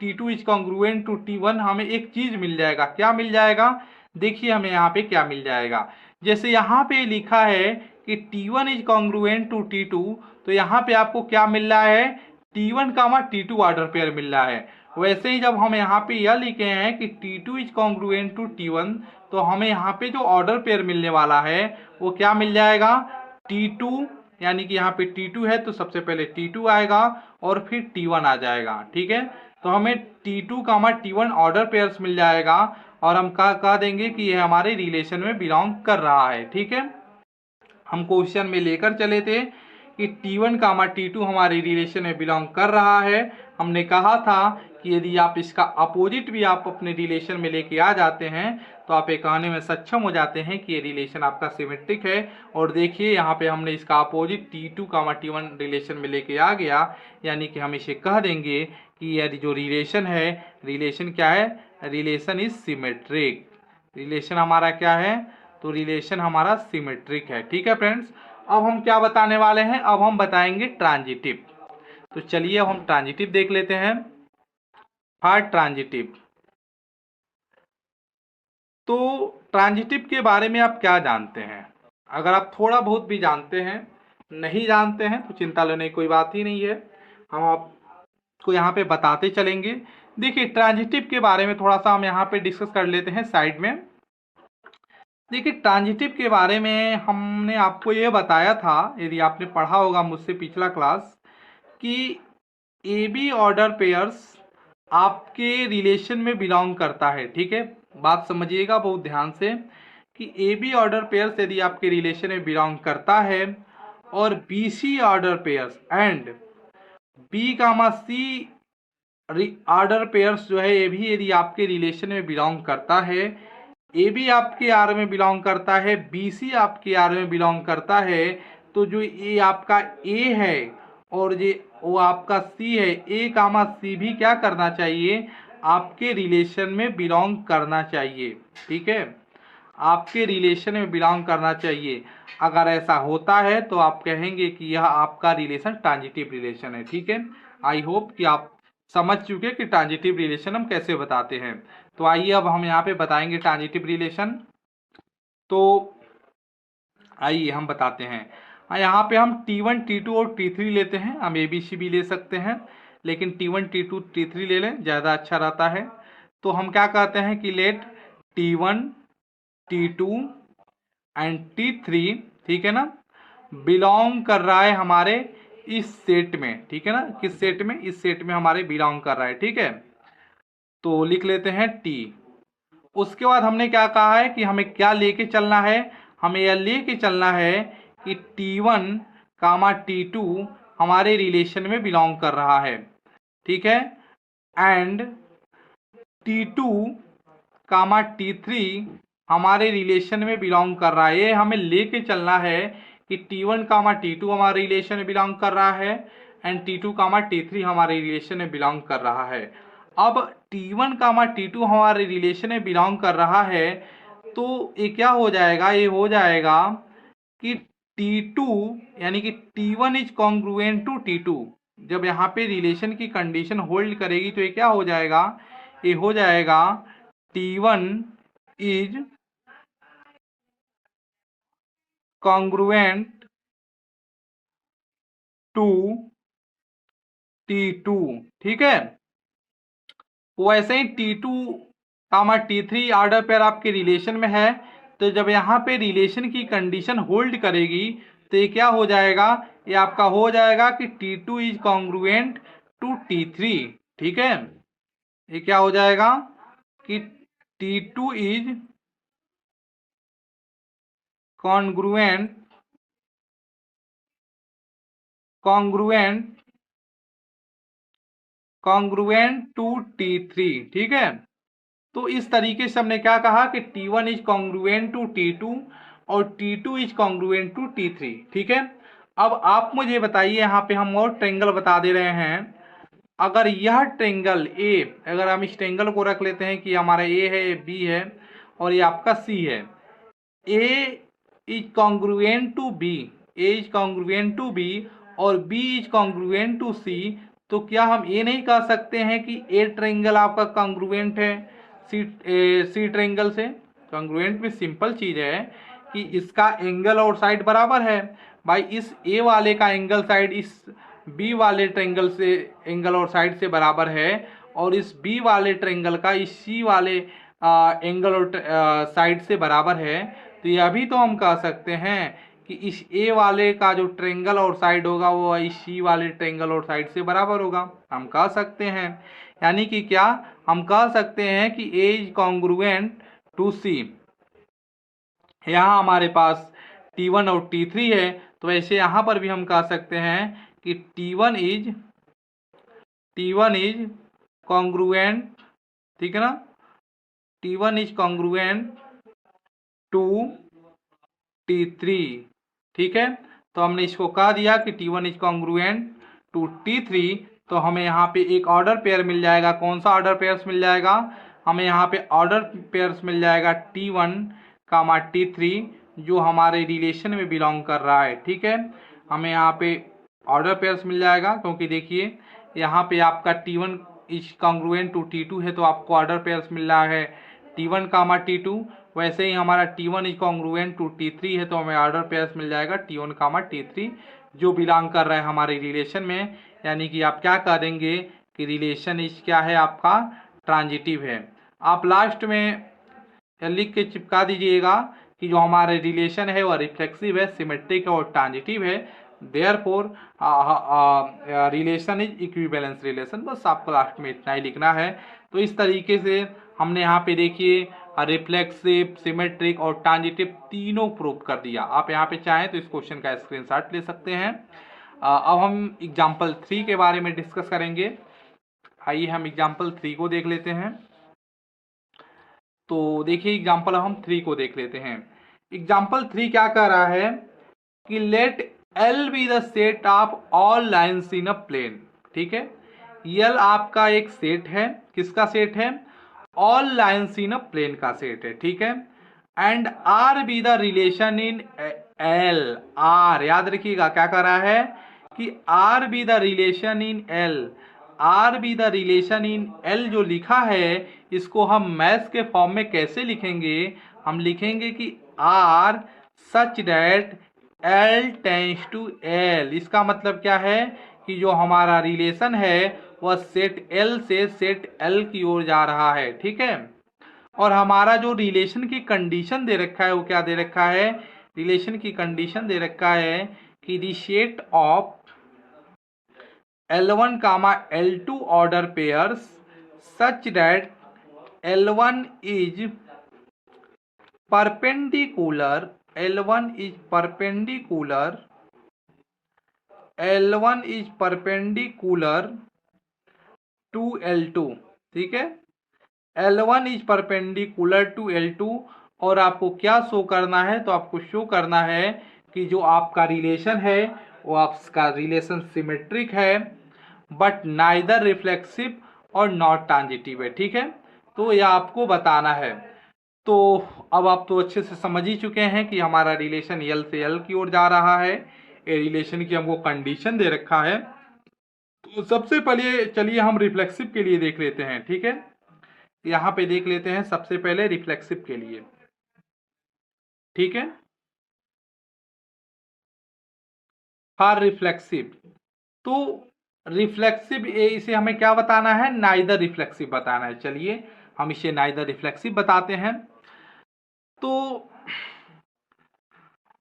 T2 is congruent to T1, हमें एक चीज मिल जाएगा। क्या मिल जाएगा, देखिए हमें यहाँ पे क्या मिल जाएगा। जैसे यहाँ पे लिखा है कि T1 is congruent to T2, तो यहाँ पे आपको क्या मिल रहा है, T1 comma T2 order pair मिल रहा है। वैसे ही जब हम यहाँ पे यह लिखे हैं कि T2 is congruent to T1, तो हमें यहाँ पे जो ऑर्डर पेयर मिलने वाला है वो क्या मिल जाएगा, T2, यानी कि यहाँ पे T2 है तो सबसे पहले T2 आएगा और फिर T1 आ जाएगा, ठीक है। तो हमें T2 कामा T1 ऑर्डर पेयर्स मिल जाएगा और हम कह देंगे कि ये हमारे रिलेशन में बिलोंग कर रहा है। ठीक है, हम क्वेश्चन में लेकर चले थे कि T1 कामा T2 हमारे रिलेशन में बिलोंग कर रहा है। हमने कहा था कि यदि आप इसका अपोजिट भी आप अपने रिलेशन में लेके आ जाते हैं तो आप ये कहने में सक्षम हो जाते हैं कि ये रिलेशन आपका सिमेट्रिक है। और देखिए यहाँ पे हमने इसका अपोजिट T2 कामा T1 रिलेशन में लेके आ गया, यानी कि हम इसे कह देंगे कि यदि जो रिलेशन है, रिलेशन क्या है, रिलेशन इज सिमेट्रिक। रिलेशन हमारा क्या है, तो रिलेशन हमारा सिमेट्रिक है। ठीक है फ्रेंड्स, अब हम क्या बताने वाले हैं, अब हम बताएंगे ट्रांजिटिव। तो चलिए अब हम ट्रांजिटिव देख लेते हैं। फॉर ट्रांजिटिव, तो ट्रांजिटिव के बारे में आप क्या जानते हैं? अगर आप थोड़ा बहुत भी जानते हैं, नहीं जानते हैं तो चिंता लेने की कोई बात ही नहीं है, हम आपको यहाँ पे बताते चलेंगे। देखिए ट्रांजिटिव के बारे में थोड़ा सा हम यहाँ पे डिस्कस कर लेते हैं साइड में। देखिए ट्रांजिटिव के बारे में हमने आपको ये बताया था, यदि आपने पढ़ा होगा मुझसे पिछला क्लास, कि ए बी ऑर्डर पेयर्स आपके रिलेशन में बिलोंग करता है। ठीक है, बात समझिएगा बहुत ध्यान से कि ए बी ऑर्डर पेयर्स यदि आपके रिलेशन में बिलोंग करता है और B C order pairs and B comma C order pairs जो है ये भी यदि आपके रिलेशन में बिलोंग करता है, ए बी आपके आर में बिलोंग करता है, बी सी आपके आर में बिलोंग करता है, तो जो ये आपका ए है और ये वो आपका सी है, ए कामा सी भी क्या करना चाहिए, आपके रिलेशन में बिलोंग करना चाहिए। ठीक है, आपके रिलेशन में बिलोंग करना चाहिए। अगर ऐसा होता है तो आप कहेंगे कि यह आपका रिलेशन ट्रांजिटिव रिलेशन है। ठीक है, आई होप कि आप समझ चुके कि ट्रांजिटिव रिलेशन हम कैसे बताते हैं। तो आइए अब हम यहाँ पे बताएंगे ट्रांजिटिव रिलेशन। तो आइए हम बताते हैं। यहाँ पे हम T1, T2 और T3 लेते हैं, हम ABC भी ले सकते हैं, लेकिन T1, T2, T3 ले लें, ज़्यादा अच्छा रहता है। तो हम क्या कहते हैं कि late T1, T2 and T3, ठीक है ना, बिलोंग कर रहा है हमारे इस सेट में। ठीक है ना, किस सेट में, इस सेट में हमारे बिलोंग कर रहा है। ठीक है, तो लिख लेते हैं T। उसके बाद हमने क्या कहा है कि हमें क्या लेके चलना है, हमें यह लेके चलना है कि T1 कामा T2 हमारे रिलेशन में बिलोंग कर रहा है। ठीक है, एंड T2 कामा T3 हमारे रिलेशन में बिलोंग कर रहा है। ये हमें लेके चलना है कि T1 कामा T2 हमारे रिलेशन में बिलोंग कर रहा है एंड T2 कामा T3 हमारे रिलेशन में बिलोंग कर रहा है। अब T1 कामा T2 हमारे रिलेशन में बिलोंग कर रहा है, तो ये क्या हो जाएगा, ये हो जाएगा कि T2 यानी कि T1 is congruent to T2। जब यहाँ पे रिलेशन की कंडीशन होल्ड करेगी तो ये क्या हो जाएगा, ये हो जाएगा T1 is congruent to T2। ठीक है, वैसे ही T2 कामा T3 ऑर्डर पेयर आपके रिलेशन में है, तो जब यहाँ पे रिलेशन की कंडीशन होल्ड करेगी तो ये क्या हो जाएगा, ये आपका हो जाएगा कि T2 is congruent to T3। ठीक है, ये क्या हो जाएगा कि T2 is congruent to T3। ठीक है, तो इस तरीके से हमने क्या कहा कि T1 is congruent to T2 और T2 is congruent to T3। ठीक है, अब आप मुझे बताइए, यहाँ पे हम और ट्रेंगल बता दे रहे हैं। अगर यह ट्रेंगल A, अगर हम इस ट्रेंगल को रख लेते हैं कि हमारा A है, B है और ये आपका C है, A is congruent to B, A is congruent to B और B is congruent to C, तो क्या हम ये नहीं कह सकते हैं कि A ट्रेंगल आपका कॉन्ग्रुएंट है सी ट्रेंगल से? कॉन्ग्रुएंट में सिंपल चीज है कि इसका एंगल और साइड बराबर है। भाई इस A वाले का एंगल साइड इस B वाले ट्रेंगल से एंगल और साइड से बराबर है और इस B वाले ट्रेंगल का इस C वाले एंगल और साइड से बराबर है, तो यह भी तो हम कह सकते हैं कि इस ए वाले का जो ट्रेंगल और साइड होगा वो इस सी वाले ट्रेंगल और साइड से बराबर होगा, हम कह सकते हैं। यानी कि क्या हम कह सकते हैं कि ए इज कॉन्ग्रुएंट टू सी। यहाँ हमारे पास T1 और T3 है, तो वैसे यहाँ पर भी हम कह सकते हैं कि T1 इज कॉन्ग्रुएंट, ठीक है ना, T1 is congruent to T3, ठीक है। तो हमने इसको कह दिया कि T1 is congruent to T3, तो हमें यहाँ पे एक ऑर्डर पेयर मिल जाएगा। कौन सा ऑर्डर पेयर्स मिल जाएगा? हमें यहाँ पे ऑर्डर पेयर्स मिल जाएगा T1 कामा T3 जो हमारे रिलेशन में बिलोंग कर रहा है, ठीक है। हमें यहाँ पे ऑर्डर पेयर्स मिल जाएगा, क्योंकि देखिए यहाँ पे आपका T1 is congruent to T2 है, तो आपको ऑर्डर पेयर्स मिल रहा है T1 कामा T2। वैसे ही हमारा T1 is congruent to T3 है, तो हमें ऑर्डर पेयर्स मिल जाएगा T1 कामा T3 जो बिलोंग कर रहा है हमारे रिलेशन में। यानी कि आप क्या कह देंगे कि रिलेशन इज क्या है, आपका ट्रांजिटिव है। आप लास्ट में लिख के चिपका दीजिएगा कि जो हमारे रिलेशन है वह रिफ्लेक्सिव है, सिमेट्रिक है और ट्रांजिटिव है। Therefore relation is equivalence relation. बस आपको लास्ट में इतना ही लिखना है। तो इस तरीके से हमने यहाँ पे देखिए रिफ्लेक्सिव, सिमेट्रिक और ट्रांजिटिव तीनों प्रूव कर दिया। आप यहाँ पे चाहें तो इस क्वेश्चन का स्क्रीनशॉट ले सकते हैं। अब हम एग्जाम्पल 3 के बारे में डिस्कस करेंगे। आइए हम एग्जाम्पल 3 को देख लेते हैं। तो देखिए एग्जाम्पल हम 3 को देख लेते हैं। एग्जाम्पल 3 क्या कह रहा है कि let L be the set of all lines in a plane, ठीक है। L आपका एक सेट है, किसका सेट है? All lines in a plane का सेट है, ठीक है। And R be the relation in L, R याद रखिएगा क्या कर रहा है कि R be the relation in L, R be the relation in L जो लिखा है इसको हम मैथ्स के फॉर्म में कैसे लिखेंगे? हम लिखेंगे कि R such that L tends to L। इसका मतलब क्या है कि जो हमारा रिलेशन है वह सेट L से सेट L की ओर जा रहा है, ठीक है। और हमारा जो रिलेशन की कंडीशन दे रखा है वो क्या दे रखा है? रिलेशन की कंडीशन दे रखा है कि the set of L1 comma L2 order pairs such that L1 is perpendicular, L1 is perpendicular, L1 is perpendicular to L2, ठीक है। L1 is perpendicular to L2 और आपको क्या शो करना है? तो आपको शो करना है कि जो आपका रिलेशन है वो आपका रिलेशन सिमेट्रिक है बट नाइदर रिफ्लेक्सिव और नॉट ट्रांजिटिव है, ठीक है। तो यह आपको बताना है। तो अब आप तो अच्छे से समझ ही चुके हैं कि हमारा रिलेशन L से L की ओर जा रहा है। ये रिलेशन की हमको कंडीशन दे रखा है। तो सबसे पहले चलिए हम रिफ्लेक्सिव के लिए देख लेते हैं, ठीक है। यहाँ पे देख लेते हैं सबसे पहले रिफ्लेक्सिव के लिए, ठीक है। फॉर रिफ्लेक्सिव, तो रिफ्लेक्सिव इसे हमें क्या बताना है? नाइदर रिफ्लेक्सिव बताना है। चलिए हम इसे नाइदर रिफ्लेक्सिव बताते हैं। तो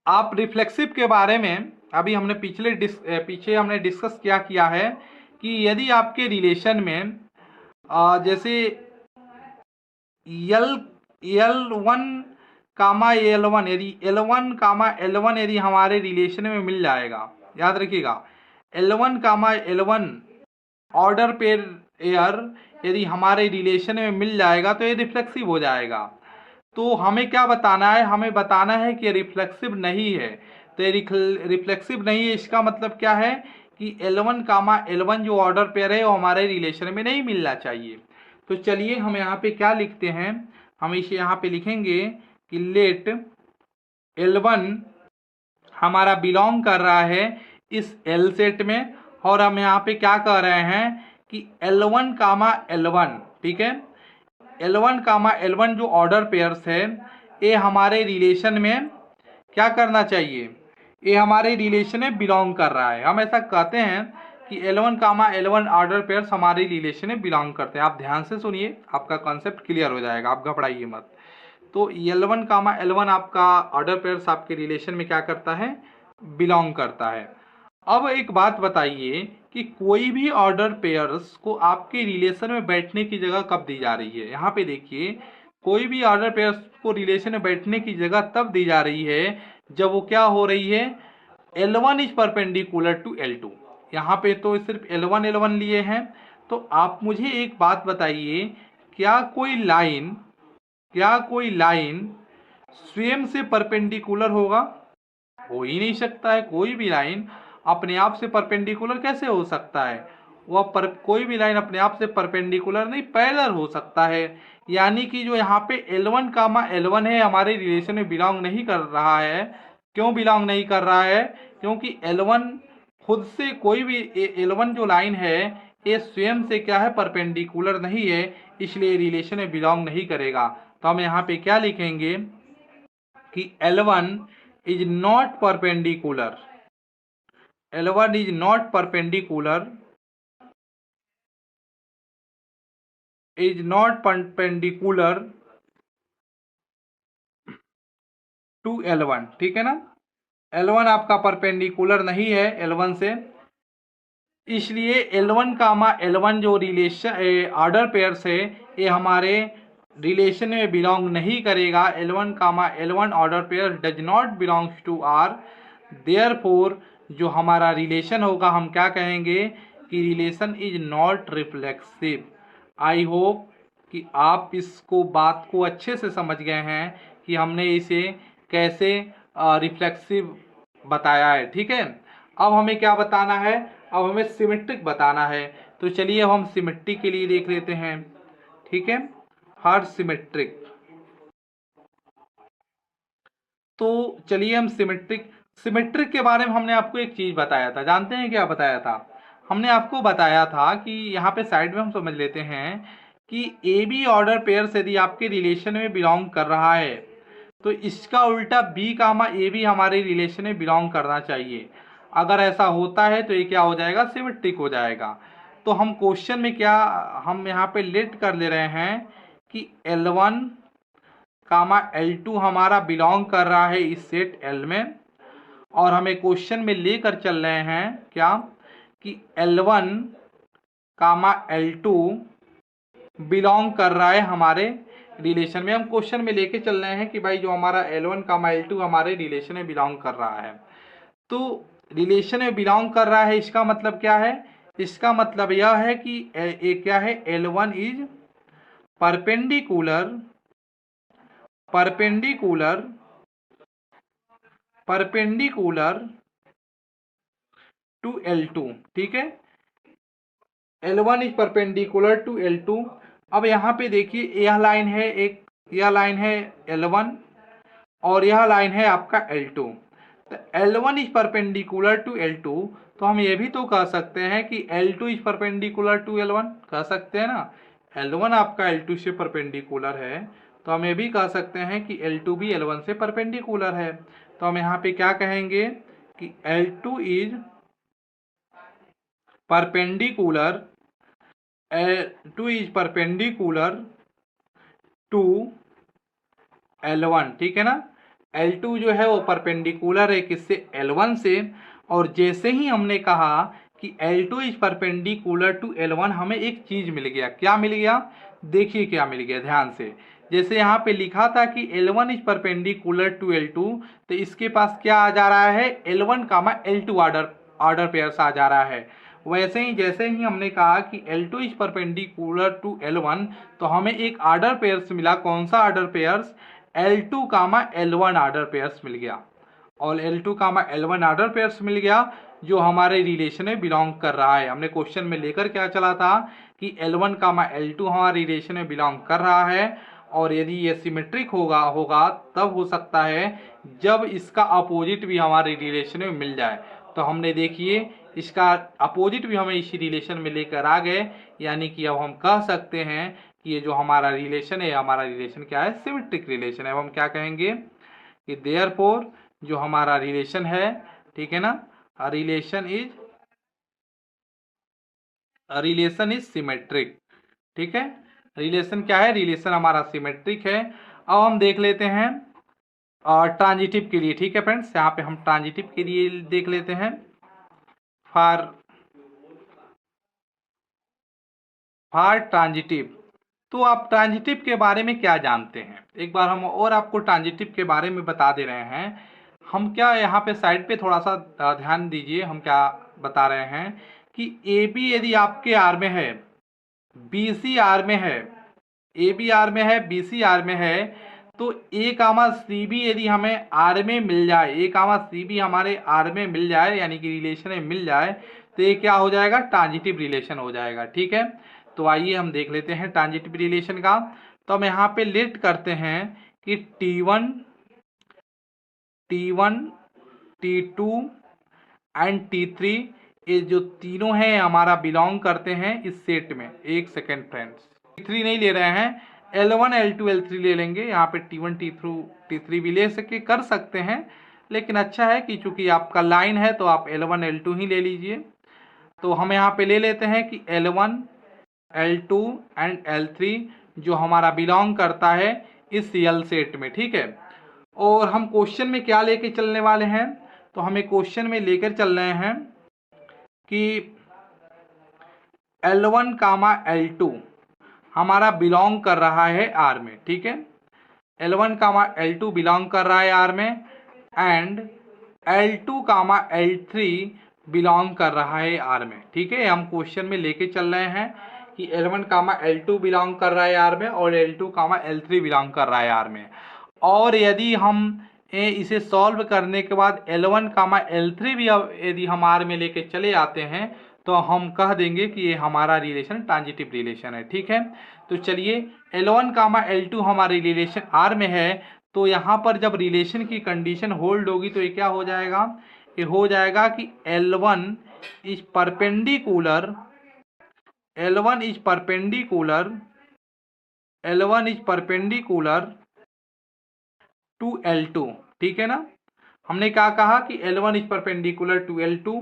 आप रिफ्लेक्सिव के बारे में अभी हमने पीछे हमने डिस्कस क्या किया है कि यदि आपके रिलेशन में जैसे L1 कामा L1 यदि L1 कामा L1 यदि हमारे रिलेशन में मिल जाएगा, याद रखिएगा L1 comma L1 order pair यदि हमारे रिलेशन में मिल जाएगा तो ये रिफ्लेक्सिव हो जाएगा। तो हमें क्या बताना है? हमें बताना है कि रिफ्लेक्सिव नहीं है। तो ये रिफ्लेक्सिव नहीं है, इसका मतलब क्या है कि L1 कामा L1 जो ऑर्डर पेयर है वो हमारे रिलेशन में नहीं मिलना चाहिए। तो चलिए हम यहाँ पे क्या लिखते हैं? हम इसे यहाँ पे लिखेंगे कि लेट L1 हमारा बिलोंग कर रहा है इस L सेट में और हम यहाँ पे क्या कह रहे हैं कि L1 कामा L1, ठीक है। L1 कामा L1 जो ऑर्डर पेयर्स है ये हमारे रिलेशन में क्या करना चाहिए? ये हमारे रिलेशन में बिलोंग कर रहा है। हम ऐसा कहते हैं कि L1 comma L1 order pairs हमारे रिलेशन में बिलोंग करते हैं। आप ध्यान से सुनिए, आपका कॉन्सेप्ट क्लियर हो जाएगा, आप घबराइए मत। तो L1 कामा L1 आपका ऑर्डर पेयर्स आपके रिलेशन में क्या करता है, बिलोंग करता है। अब एक बात बताइए कि कोई भी ऑर्डर पेयर्स को आपके रिलेशन में बैठने की जगह कब दी जा रही है। यहाँ पे देखिए, कोई भी ऑर्डर पेयर्स को रिलेशन में बैठने की जगह तब दी जा रही है जब वो क्या हो रही है, L1 is perpendicular to L2। यहाँ पे तो सिर्फ L1 L1 लिए हैं। तो आप मुझे एक बात बताइए, क्या कोई लाइन स्वयं से परपेंडिकुलर होगा? हो ही नहीं सकता है। कोई भी लाइन अपने आप से परपेंडिकुलर कैसे हो सकता है? कोई भी लाइन अपने आप से परपेंडिकुलर नहीं, पैरेलल हो सकता है। यानी कि जो यहाँ पे L1 कामा L1 है हमारे रिलेशन में बिलोंग नहीं कर रहा है। क्यों बिलोंग नहीं कर रहा है? क्योंकि L1 खुद से कोई भी L1 जो लाइन है ये स्वयं से क्या है, परपेंडिकुलर नहीं है, इसलिए रिलेशन में बिलोंग नहीं करेगा। तो हम यहाँ पे क्या लिखेंगे कि L1 is not perpendicular, L1 is not perpendicular, is not perpendicular to L1। ठीक है ना, L1 आपका परपेंडिकुलर नहीं है L1 से, इसलिए L1 कामा L1 जो रिलेशन ऑर्डर पेयर्स है ये हमारे रिलेशन में बिलोंग नहीं करेगा। L1 comma L1 order pair does not belongs to R। Therefore जो हमारा रिलेशन होगा हम क्या कहेंगे कि relation is not reflexive. I hope कि आप इसको बात को अच्छे से समझ गए हैं कि हमने इसे कैसे रिफ्लेक्सिव बताया है। ठीक है, अब हमें क्या बताना है, अब हमें सिमेट्रिक बताना है। तो चलिए अब हम सिमेट्रिक के लिए देख लेते हैं। ठीक है, हर सिमेट्रिक, तो चलिए हम सिमेट्रिक के बारे में हमने आपको एक चीज बताया था, जानते हैं क्या बताया था? हमने आपको बताया था कि यहाँ पे साइड में हम समझ लेते हैं कि ए बी ऑर्डर पेयर यदि आपके रिलेशन में बिलोंग कर रहा है तो इसका उल्टा बी कामा ए भी हमारे रिलेशन में बिलोंग करना चाहिए। अगर ऐसा होता है तो ये क्या हो जाएगा, सिमेट्रिक हो जाएगा। तो हम क्वेश्चन में क्या हम यहाँ पे लेट कर ले रहे हैं कि L1 कामा L2 हमारा बिलोंग कर रहा है इस सेट L में, और हमें क्वेश्चन में लेकर चल रहे हैं क्या कि L1 कामा L2 बिलोंग कर रहा है हमारे रिलेशन में। हम क्वेश्चन में लेके चल रहे हैं कि भाई जो हमारा L1 कामा L2 हमारे रिलेशन में बिलोंग कर रहा है। तो रिलेशन में बिलोंग कर रहा है इसका मतलब क्या है, इसका मतलब यह है कि ये क्या है, L1 is perpendicular to L2। ठीक है, L1 is perpendicular to L2। अब यहाँ पे देखिए यह लाइन है एक, यह लाइन है L1 और यह लाइन है आपका L2। तो L1 is perpendicular to L2, तो हम ये भी तो कह सकते हैं कि L2 is perpendicular to L1, कह सकते हैं ना। L1 आपका L2 से परपेंडिकुलर है तो हम ये भी कह सकते हैं कि L2 भी L1 से परपेंडिकुलर है। तो हम यहाँ पे क्या कहेंगे कि L2 is perpendicular to L1। ठीक है ना, L2 जो है वो परपेंडिकुलर है किससे, L1 से। और जैसे ही हमने कहा कि L2 is perpendicular to L1, हमें एक चीज मिल गया। क्या मिल गया, देखिए क्या मिल गया ध्यान से। जैसे यहाँ पे लिखा था कि L1 is perpendicular to L2, तो इसके पास क्या आ जा रहा है, L1 comma L2 order pairs आ जा रहा है। वैसे ही जैसे ही हमने कहा कि L2 is perpendicular to L1, तो हमें एक ऑर्डर पेयर्स मिला। कौन सा ऑर्डर पेयर्स, L2 कामा L1 ऑर्डर पेयर्स मिल गया। और L2 कामा L1 ऑर्डर पेयर्स मिल गया जो हमारे रिलेशन में बिलोंग कर रहा है। हमने क्वेश्चन में लेकर क्या चला था कि L1 कामा L2 हमारे रिलेशन में बिलोंग कर रहा है, और यदि ये सिमेट्रिक होगा तब हो सकता है जब इसका अपोजिट भी हमारे रिलेशन में मिल जाए। तो हमने देखिए इसका अपोजिट भी हमें इसी रिलेशन में लेकर आ गए, यानी कि अब हम कह सकते हैं कि ये जो हमारा रिलेशन है, हमारा रिलेशन क्या है, सिमेट्रिक रिलेशन है। अब हम क्या कहेंगे कि देयरफॉर जो हमारा रिलेशन है, ठीक है ना, रिलेशन इज सिमेट्रिक। ठीक है, रिलेशन क्या है, रिलेशन हमारा सिमेट्रिक है। अब हम देख लेते हैं ट्रांजिटिव के लिए। ठीक है फ्रेंड्स, यहाँ पे हम ट्रांजिटिव के लिए देख लेते हैं। फॉर ट्रांजिटिव, तो आप ट्रांजिटिव के बारे में क्या जानते हैं, एक बार हम और आपको ट्रांजिटिव के बारे में बता दे रहे हैं। हम क्या यहाँ पे साइड पे थोड़ा सा ध्यान दीजिए, हम क्या बता रहे हैं कि ए बी यदि आपके आर में है, बी सी आर में है, ए बी आर में है, बी सी आर में है, तो ए कामा सी बी यदि हमें आर में मिल जाए, ए कामा सी बी हमारे आर में मिल जाए, यानी कि रिलेशन में मिल जाए, तो ये क्या हो जाएगा, ट्रांजिटिव रिलेशन हो जाएगा। ठीक है, तो आइए हम देख लेते हैं ट्रांजिटिव रिलेशन का। तो हम यहाँ पे लेट करते हैं कि T1, T2 एंड T3 ये जो तीनों हैं हमारा बिलोंग करते हैं इस सेट में। एक सेकेंड फ्रेंड्स, T3 नहीं ले रहे हैं, L1 L2 L3 ले लेंगे। यहाँ पे T1 T3 भी ले कर सकते हैं, लेकिन अच्छा है कि चूंकि आपका लाइन है तो आप L1 L2 ही ले लीजिए। तो हम यहाँ पे ले लेते हैं कि L1 L2 एंड L3 जो हमारा बिलोंग करता है इस यल सेट में। ठीक है, और हम क्वेश्चन में क्या लेके चलने वाले हैं, तो हमें क्वेश्चन में लेकर चल रहे हैं कि L1 कामा L2 हमारा बिलोंग कर रहा है आर में। ठीक है, L1 कामा L2 बिलोंग कर रहा है आर में, and L2 comma L3 belong कर रहा है आर में। ठीक है, हम क्वेश्चन में लेके चल रहे हैं कि L1 कामा L2 बिलोंग कर रहा है आर में और L2 कामा L3 बिलोंग कर रहा है आर में। और यदि हम इसे सॉल्व करने के बाद L1 कामा L3 भी यदि हम आर में लेके चले आते हैं तो हम कह देंगे कि ये हमारा रिलेशन ट्रांजिटिव रिलेशन है। ठीक है, तो चलिए L1 कामा L2 हमारे रिलेशन आर में है, तो यहाँ पर जब रिलेशन की कंडीशन होल्ड होगी तो ये क्या हो जाएगा, ये हो जाएगा कि L1 is perpendicular, L1 is perpendicular, L1 is perpendicular to L2। ठीक है ना, हमने क्या कहा कि L1 is perpendicular to L2।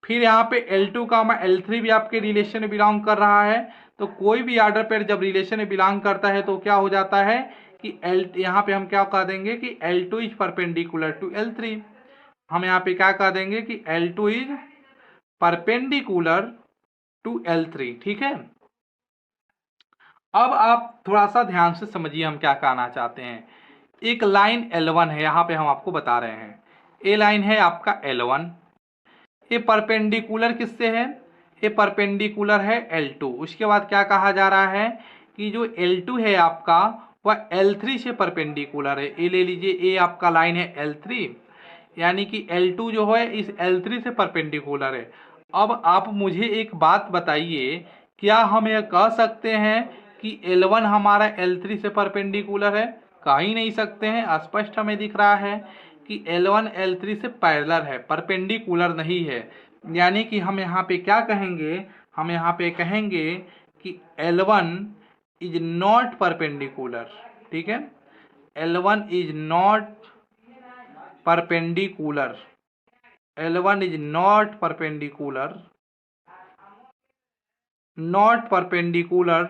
फिर यहाँ पे L2 कामा L3 भी आपके रिलेशन में बिलोंग कर रहा है, तो कोई भी ऑर्डर पेयर जब रिलेशन में बिलोंग करता है तो क्या हो जाता है कि यहाँ पे हम क्या कह देंगे कि L2 is perpendicular to L3। हम यहाँ पे क्या कह देंगे कि L2 is perpendicular to L3। ठीक है, अब आप थोड़ा सा ध्यान से समझिए हम क्या कहना चाहते हैं। एक लाइन L1 है, यहाँ पे हम आपको बता रहे हैं, ये लाइन है आपका L1, ये परपेंडिकुलर किससे है, ये परपेंडिकुलर है L2। उसके बाद क्या कहा जा रहा है कि जो L2 है आपका वह L3 से परपेंडिकुलर है। ये ले लीजिए, ये आपका लाइन है L3, यानी कि L2 जो है इस L3 से परपेंडिकुलर है। अब आप मुझे एक बात बताइए, क्या हम यह कह सकते हैं कि L1 हमारा L3 से परपेंडिकुलर है? कह ही नहीं सकते हैं, स्पष्ट हमें दिख रहा है कि L1 L3 से पैरेलल है, परपेंडिकुलर नहीं है। यानी कि हम यहाँ पे क्या कहेंगे, हम यहाँ पे कहेंगे कि L1 इज नॉट परपेंडिकुलर। ठीक है, L1 is not perpendicular, L1 is not perpendicular, not perpendicular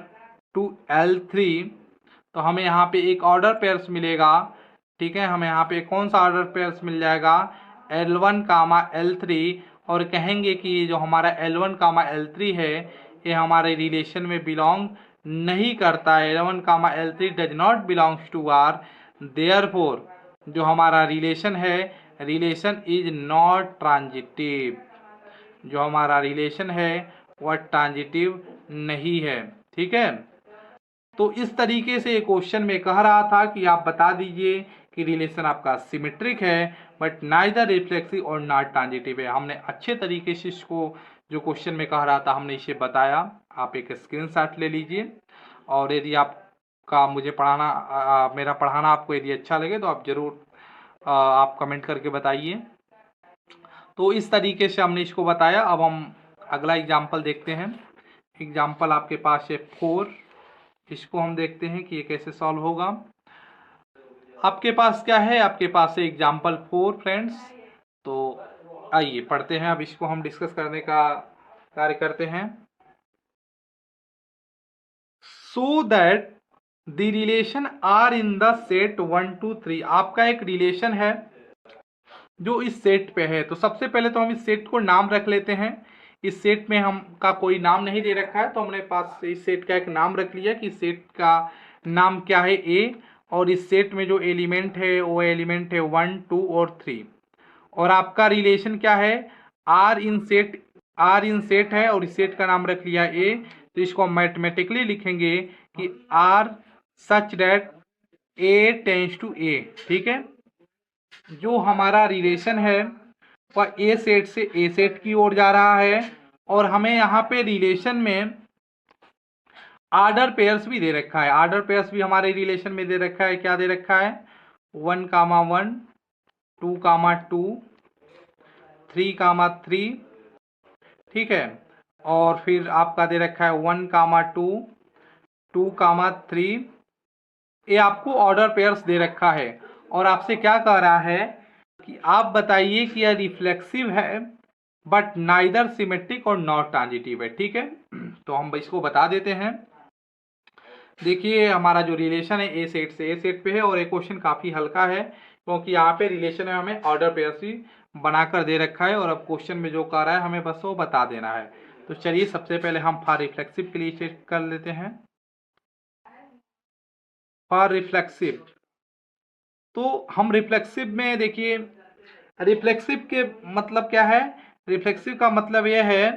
to L3। तो हमें यहाँ पे एक ऑर्डर पेयर्स मिलेगा। ठीक है, हमें यहाँ पे कौन सा ऑर्डर पेयर्स मिल जाएगा, L1 कामा L3, और कहेंगे कि जो हमारा L1 कामा L3 है ये हमारे रिलेशन में बिलोंग नहीं करता है। L1 comma L3 does not belongs to R, therefore जो हमारा रिलेशन है, रिलेशन इज नॉट ट्रांजिटिव, जो हमारा रिलेशन है वह ट्रांजिटिव नहीं है। ठीक है, तो इस तरीके से क्वेश्चन में कह रहा था कि आप बता दीजिए कि रिलेशन आपका सिमेट्रिक है बट नाइदर रिफ्लेक्सिव और नॉट ट्रांजिटिव है। हमने अच्छे तरीके से इसको जो क्वेश्चन में कह रहा था हमने इसे बताया। आप एक स्क्रीनशॉट ले लीजिए, और यदि आपका मुझे पढ़ाना मेरा पढ़ाना आपको यदि अच्छा लगे तो आप ज़रूर आप कमेंट करके बताइए। तो इस तरीके से हमने इसको बताया। अब हम अगला एग्जाम्पल देखते हैं। एग्जाम्पल आपके पास है 4, इसको हम देखते हैं कि ये कैसे सॉल्व होगा। आपके पास क्या है, आपके पास है एग्जाम्पल 4 फ्रेंड्स। तो आइए पढ़ते हैं, अब इसको हम डिस्कस करने का कार्य करते हैं। So that the relation are in the set 1 2 3, आपका एक रिलेशन है जो इस सेट पे है। तो सबसे पहले तो हम इस सेट को नाम रख लेते हैं। इस सेट में हम का कोई नाम नहीं दे रखा है, तो हमने पास इस सेट का एक नाम रख लिया कि इस सेट का नाम क्या है ए, और इस सेट में जो एलिमेंट है वो एलिमेंट है 1 2 और 3। और आपका रिलेशन क्या है, आर इन सेट है, और इस सेट का नाम रख लिया ए। तो इसको हम मैथमेटिकली लिखेंगे कि R such that A tends to A. ठीक है, जो हमारा रिलेशन है वह ए सेट से ए सेट की ओर जा रहा है, और हमें यहाँ पे रिलेशन में आर्डर पेयर्स भी दे रखा है। आर्डर पेयर्स भी हमारे रिलेशन में दे रखा है। क्या दे रखा है, 1,1 2,2 3,3। ठीक है, और फिर आपका दे रखा है 1,2 2,3। ये आपको ऑर्डर पेयर्स दे रखा है, और आपसे क्या कह रहा है कि आप बताइए कि यह रिफ्लेक्सिव है बट नाइदर सिमेट्रिक और नॉट ट्रांजिटिव है। ठीक है, तो हम इसको बता देते हैं। देखिए हमारा जो रिलेशन है ए सेट से ए सेट पे है, और ये क्वेश्चन काफ़ी हल्का है क्योंकि यहाँ पे रिलेशन में हमें ऑर्डर पेयर्स ही बनाकर दे रखा है, और अब क्वेश्चन में जो कह रहा है हमें बस वो बता देना है। तो चलिए सबसे पहले हम फॉर रिफ्लेक्सिव के लिए चेक कर लेते हैं। फॉर रिफ्लेक्सिव, तो हम रिफ्लेक्सिव में देखिए, रिफ्लेक्सिव के मतलब क्या है, रिफ्लेक्सिव का मतलब यह है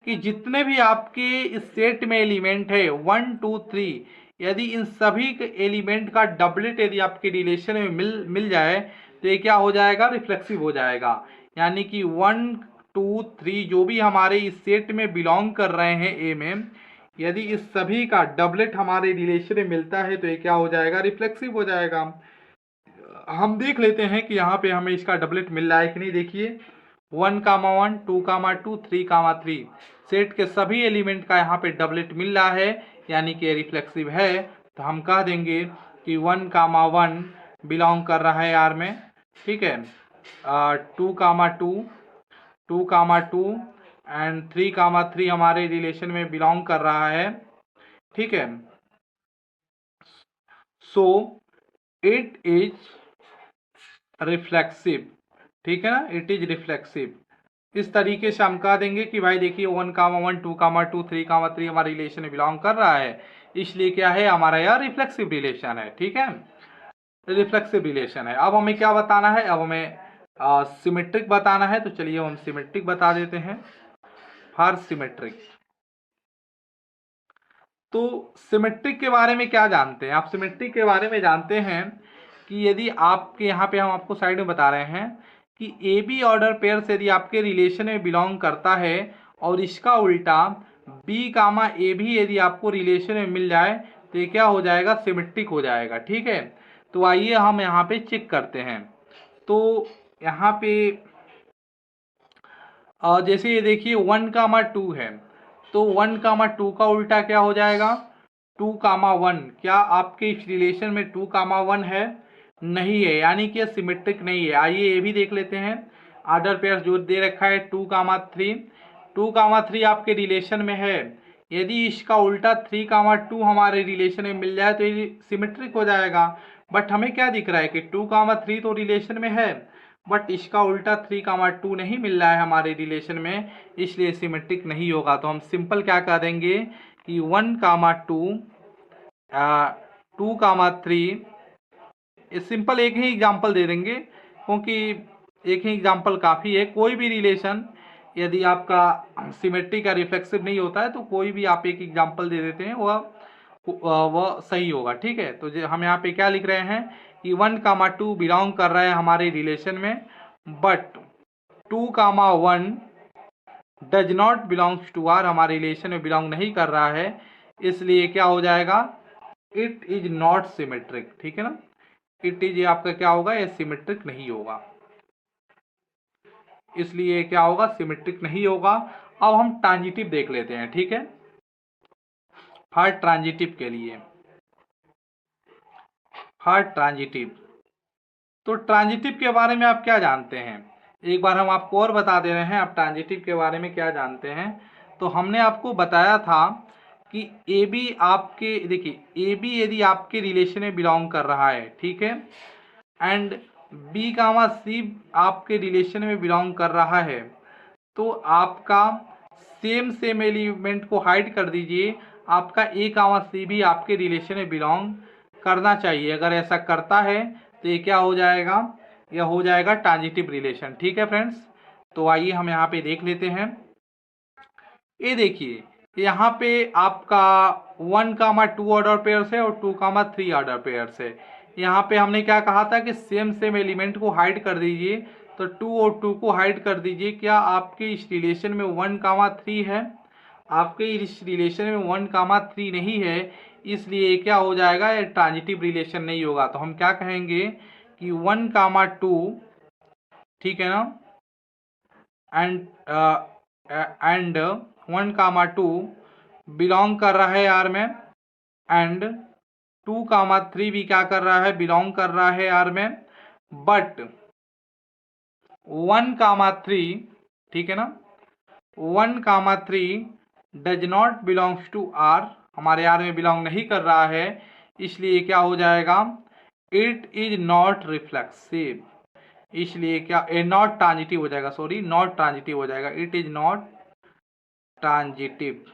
कि जितने भी आपके इस सेट में एलिमेंट है 1 2 3, यदि इन सभी के एलिमेंट का डबलेट यदि आपके रिलेशन में मिल जाए तो ये क्या हो जाएगा, रिफ्लेक्सिव हो जाएगा। यानी कि 1 2 3 जो भी हमारे इस सेट में बिलोंग कर रहे हैं ए में, यदि इस सभी का डबलेट हमारे रिलेशन में मिलता है तो ये क्या हो जाएगा, रिफ्लेक्सिव हो जाएगा। हम देख लेते हैं कि यहाँ पे हमें इसका डबलेट मिल रहा है कि नहीं। देखिए 1,1 2,2 3,3 सेट के सभी एलिमेंट का यहाँ पे डबलेट मिल रहा है, यानी कि रिफ्लेक्सिव है। तो हम कह देंगे कि 1,1 बिलोंग कर रहा है आर में। ठीक है, 2,2 2,2 एंड 3,3 हमारे रिलेशन में बिलोंग कर रहा है। ठीक है, सो इट इज रिफ्लेक्सिव। ठीक है ना, इट इज रिफ्लेक्सिव। इस तरीके से हम कह देंगे कि भाई देखिए 1,1 2,2 3,3 हमारे रिलेशन में बिलोंग कर रहा है, इसलिए क्या है, हमारा यह रिफ्लेक्सिव रिलेशन है। ठीक है, रिफ्लेक्सिव रिलेशन है। अब हमें क्या बताना है, अब हमें सिमेट्रिक बताना है। तो चलिए हम सिमेट्रिक बता देते हैं। फॉर सिमेट्रिक, तो सिमेट्रिक के बारे में क्या जानते हैं आप, सिमेट्रिक के बारे में जानते हैं कि यदि आपके यहाँ पे हम आपको साइड में बता रहे हैं कि ए बी ऑर्डर पेयर से यदि आपके रिलेशन में बिलोंग करता है, और इसका उल्टा बी कामा ए भी यदि आपको रिलेशन में मिल जाए तो ये क्या हो जाएगा, सिमेट्रिक हो जाएगा। ठीक है, तो आइए हम यहाँ पे चेक करते हैं। तो यहाँ पे जैसे ये देखिए 1,2 है, तो 1,2 का उल्टा क्या हो जाएगा, 2,1। क्या आपके इस रिलेशन में 2,1 है, नहीं है, यानी कि सिमेट्रिक नहीं है। आइए ये भी देख लेते हैं। ऑर्डर पेयर जो दे रखा है 2,3, 2,3 आपके रिलेशन में है, यदि इसका उल्टा 3,2 हमारे रिलेशन में मिल जाए तो ये सिमेट्रिक हो जाएगा। बट हमें क्या दिख रहा है कि 2,3 तो रिलेशन में है, बट इसका उल्टा 3,2 नहीं मिल रहा है हमारे रिलेशन में, इसलिए सिमेट्रिक नहीं होगा। तो हम सिंपल क्या कह देंगे कि 1,2 2,3, सिंपल एक ही एग्जांपल दे देंगे क्योंकि एक ही एग्जांपल काफ़ी है। कोई भी रिलेशन यदि आपका सिमेट्रिक या रिफ्लेक्सिव नहीं होता है तो कोई भी आप एक एग्जांपल दे देते हैं, वह सही होगा। ठीक है, तो हम यहाँ पे क्या लिख रहे हैं कि 1,2 बिलोंग कर रहा है हमारे रिलेशन में, but 2,1 does not belongs to R, हमारे रिलेशन में बिलोंग नहीं कर रहा है, इसलिए क्या हो जाएगा, इट इज नॉट सिमेट्रिक। ठीक है ना, इट इज आपका क्या होगा, ये सिमेट्रिक नहीं होगा, इसलिए क्या होगा, सिमेट्रिक नहीं होगा। अब हम ट्रांजिटिव देख लेते हैं। ठीक है, फॉर ट्रांजिटिव के लिए, फॉर ट्रांजिटिव, तो ट्रांजिटिव के बारे में आप क्या जानते हैं, एक बार हम आपको और बता दे रहे हैं आप ट्रांजिटिव के बारे में क्या जानते हैं। तो हमने आपको बताया था कि ए बी आपके, देखिए ए बी यदि आपके रिलेशन में बिलोंग कर रहा है, ठीक है, एंड बी कामा सी आपके रिलेशन में बिलोंग कर रहा है, तो आपका सेम एलिमेंट को हाइड कर दीजिए, आपका ए कामा सी भी आपके रिलेशन में बिलोंग करना चाहिए। अगर ऐसा करता है तो ये क्या हो जाएगा, यह हो जाएगा ट्रांजिटिव रिलेशन। ठीक है फ्रेंड्स, तो आइए हम यहाँ पे देख लेते हैं। ये देखिए यहाँ पे आपका 1,2 ऑर्डर पेयर्स है और 2,3 ऑर्डर पेयर्स है। यहाँ पे हमने क्या कहा था कि सेम एलिमेंट को हाइड कर दीजिए, तो 2 और 2 को हाइड कर दीजिए। क्या आपके इस रिलेशन में 1,3 है? आपके इस रिलेशन में 1,3 नहीं है, इसलिए क्या हो जाएगा, ये ट्रांजिटिव रिलेशन नहीं होगा। तो हम क्या कहेंगे कि 1,2, ठीक है ना, एंड 1,2 बिलोंग कर रहा है आर में, एंड 2,3 भी क्या कर रहा है, बिलोंग कर रहा है आर में, बट 1,3, ठीक है ना, 1,3 does not belongs to R, हमारे आर में बिलोंग नहीं कर रहा है, इसलिए क्या हो जाएगा, इट इज नॉट रिफ्लेक्सिव, इसलिए क्या नॉट ट्रांजिटिव हो जाएगा, सॉरी नॉट ट्रांजिटिव हो जाएगा, इट इज नॉट ट्रांजिटिव।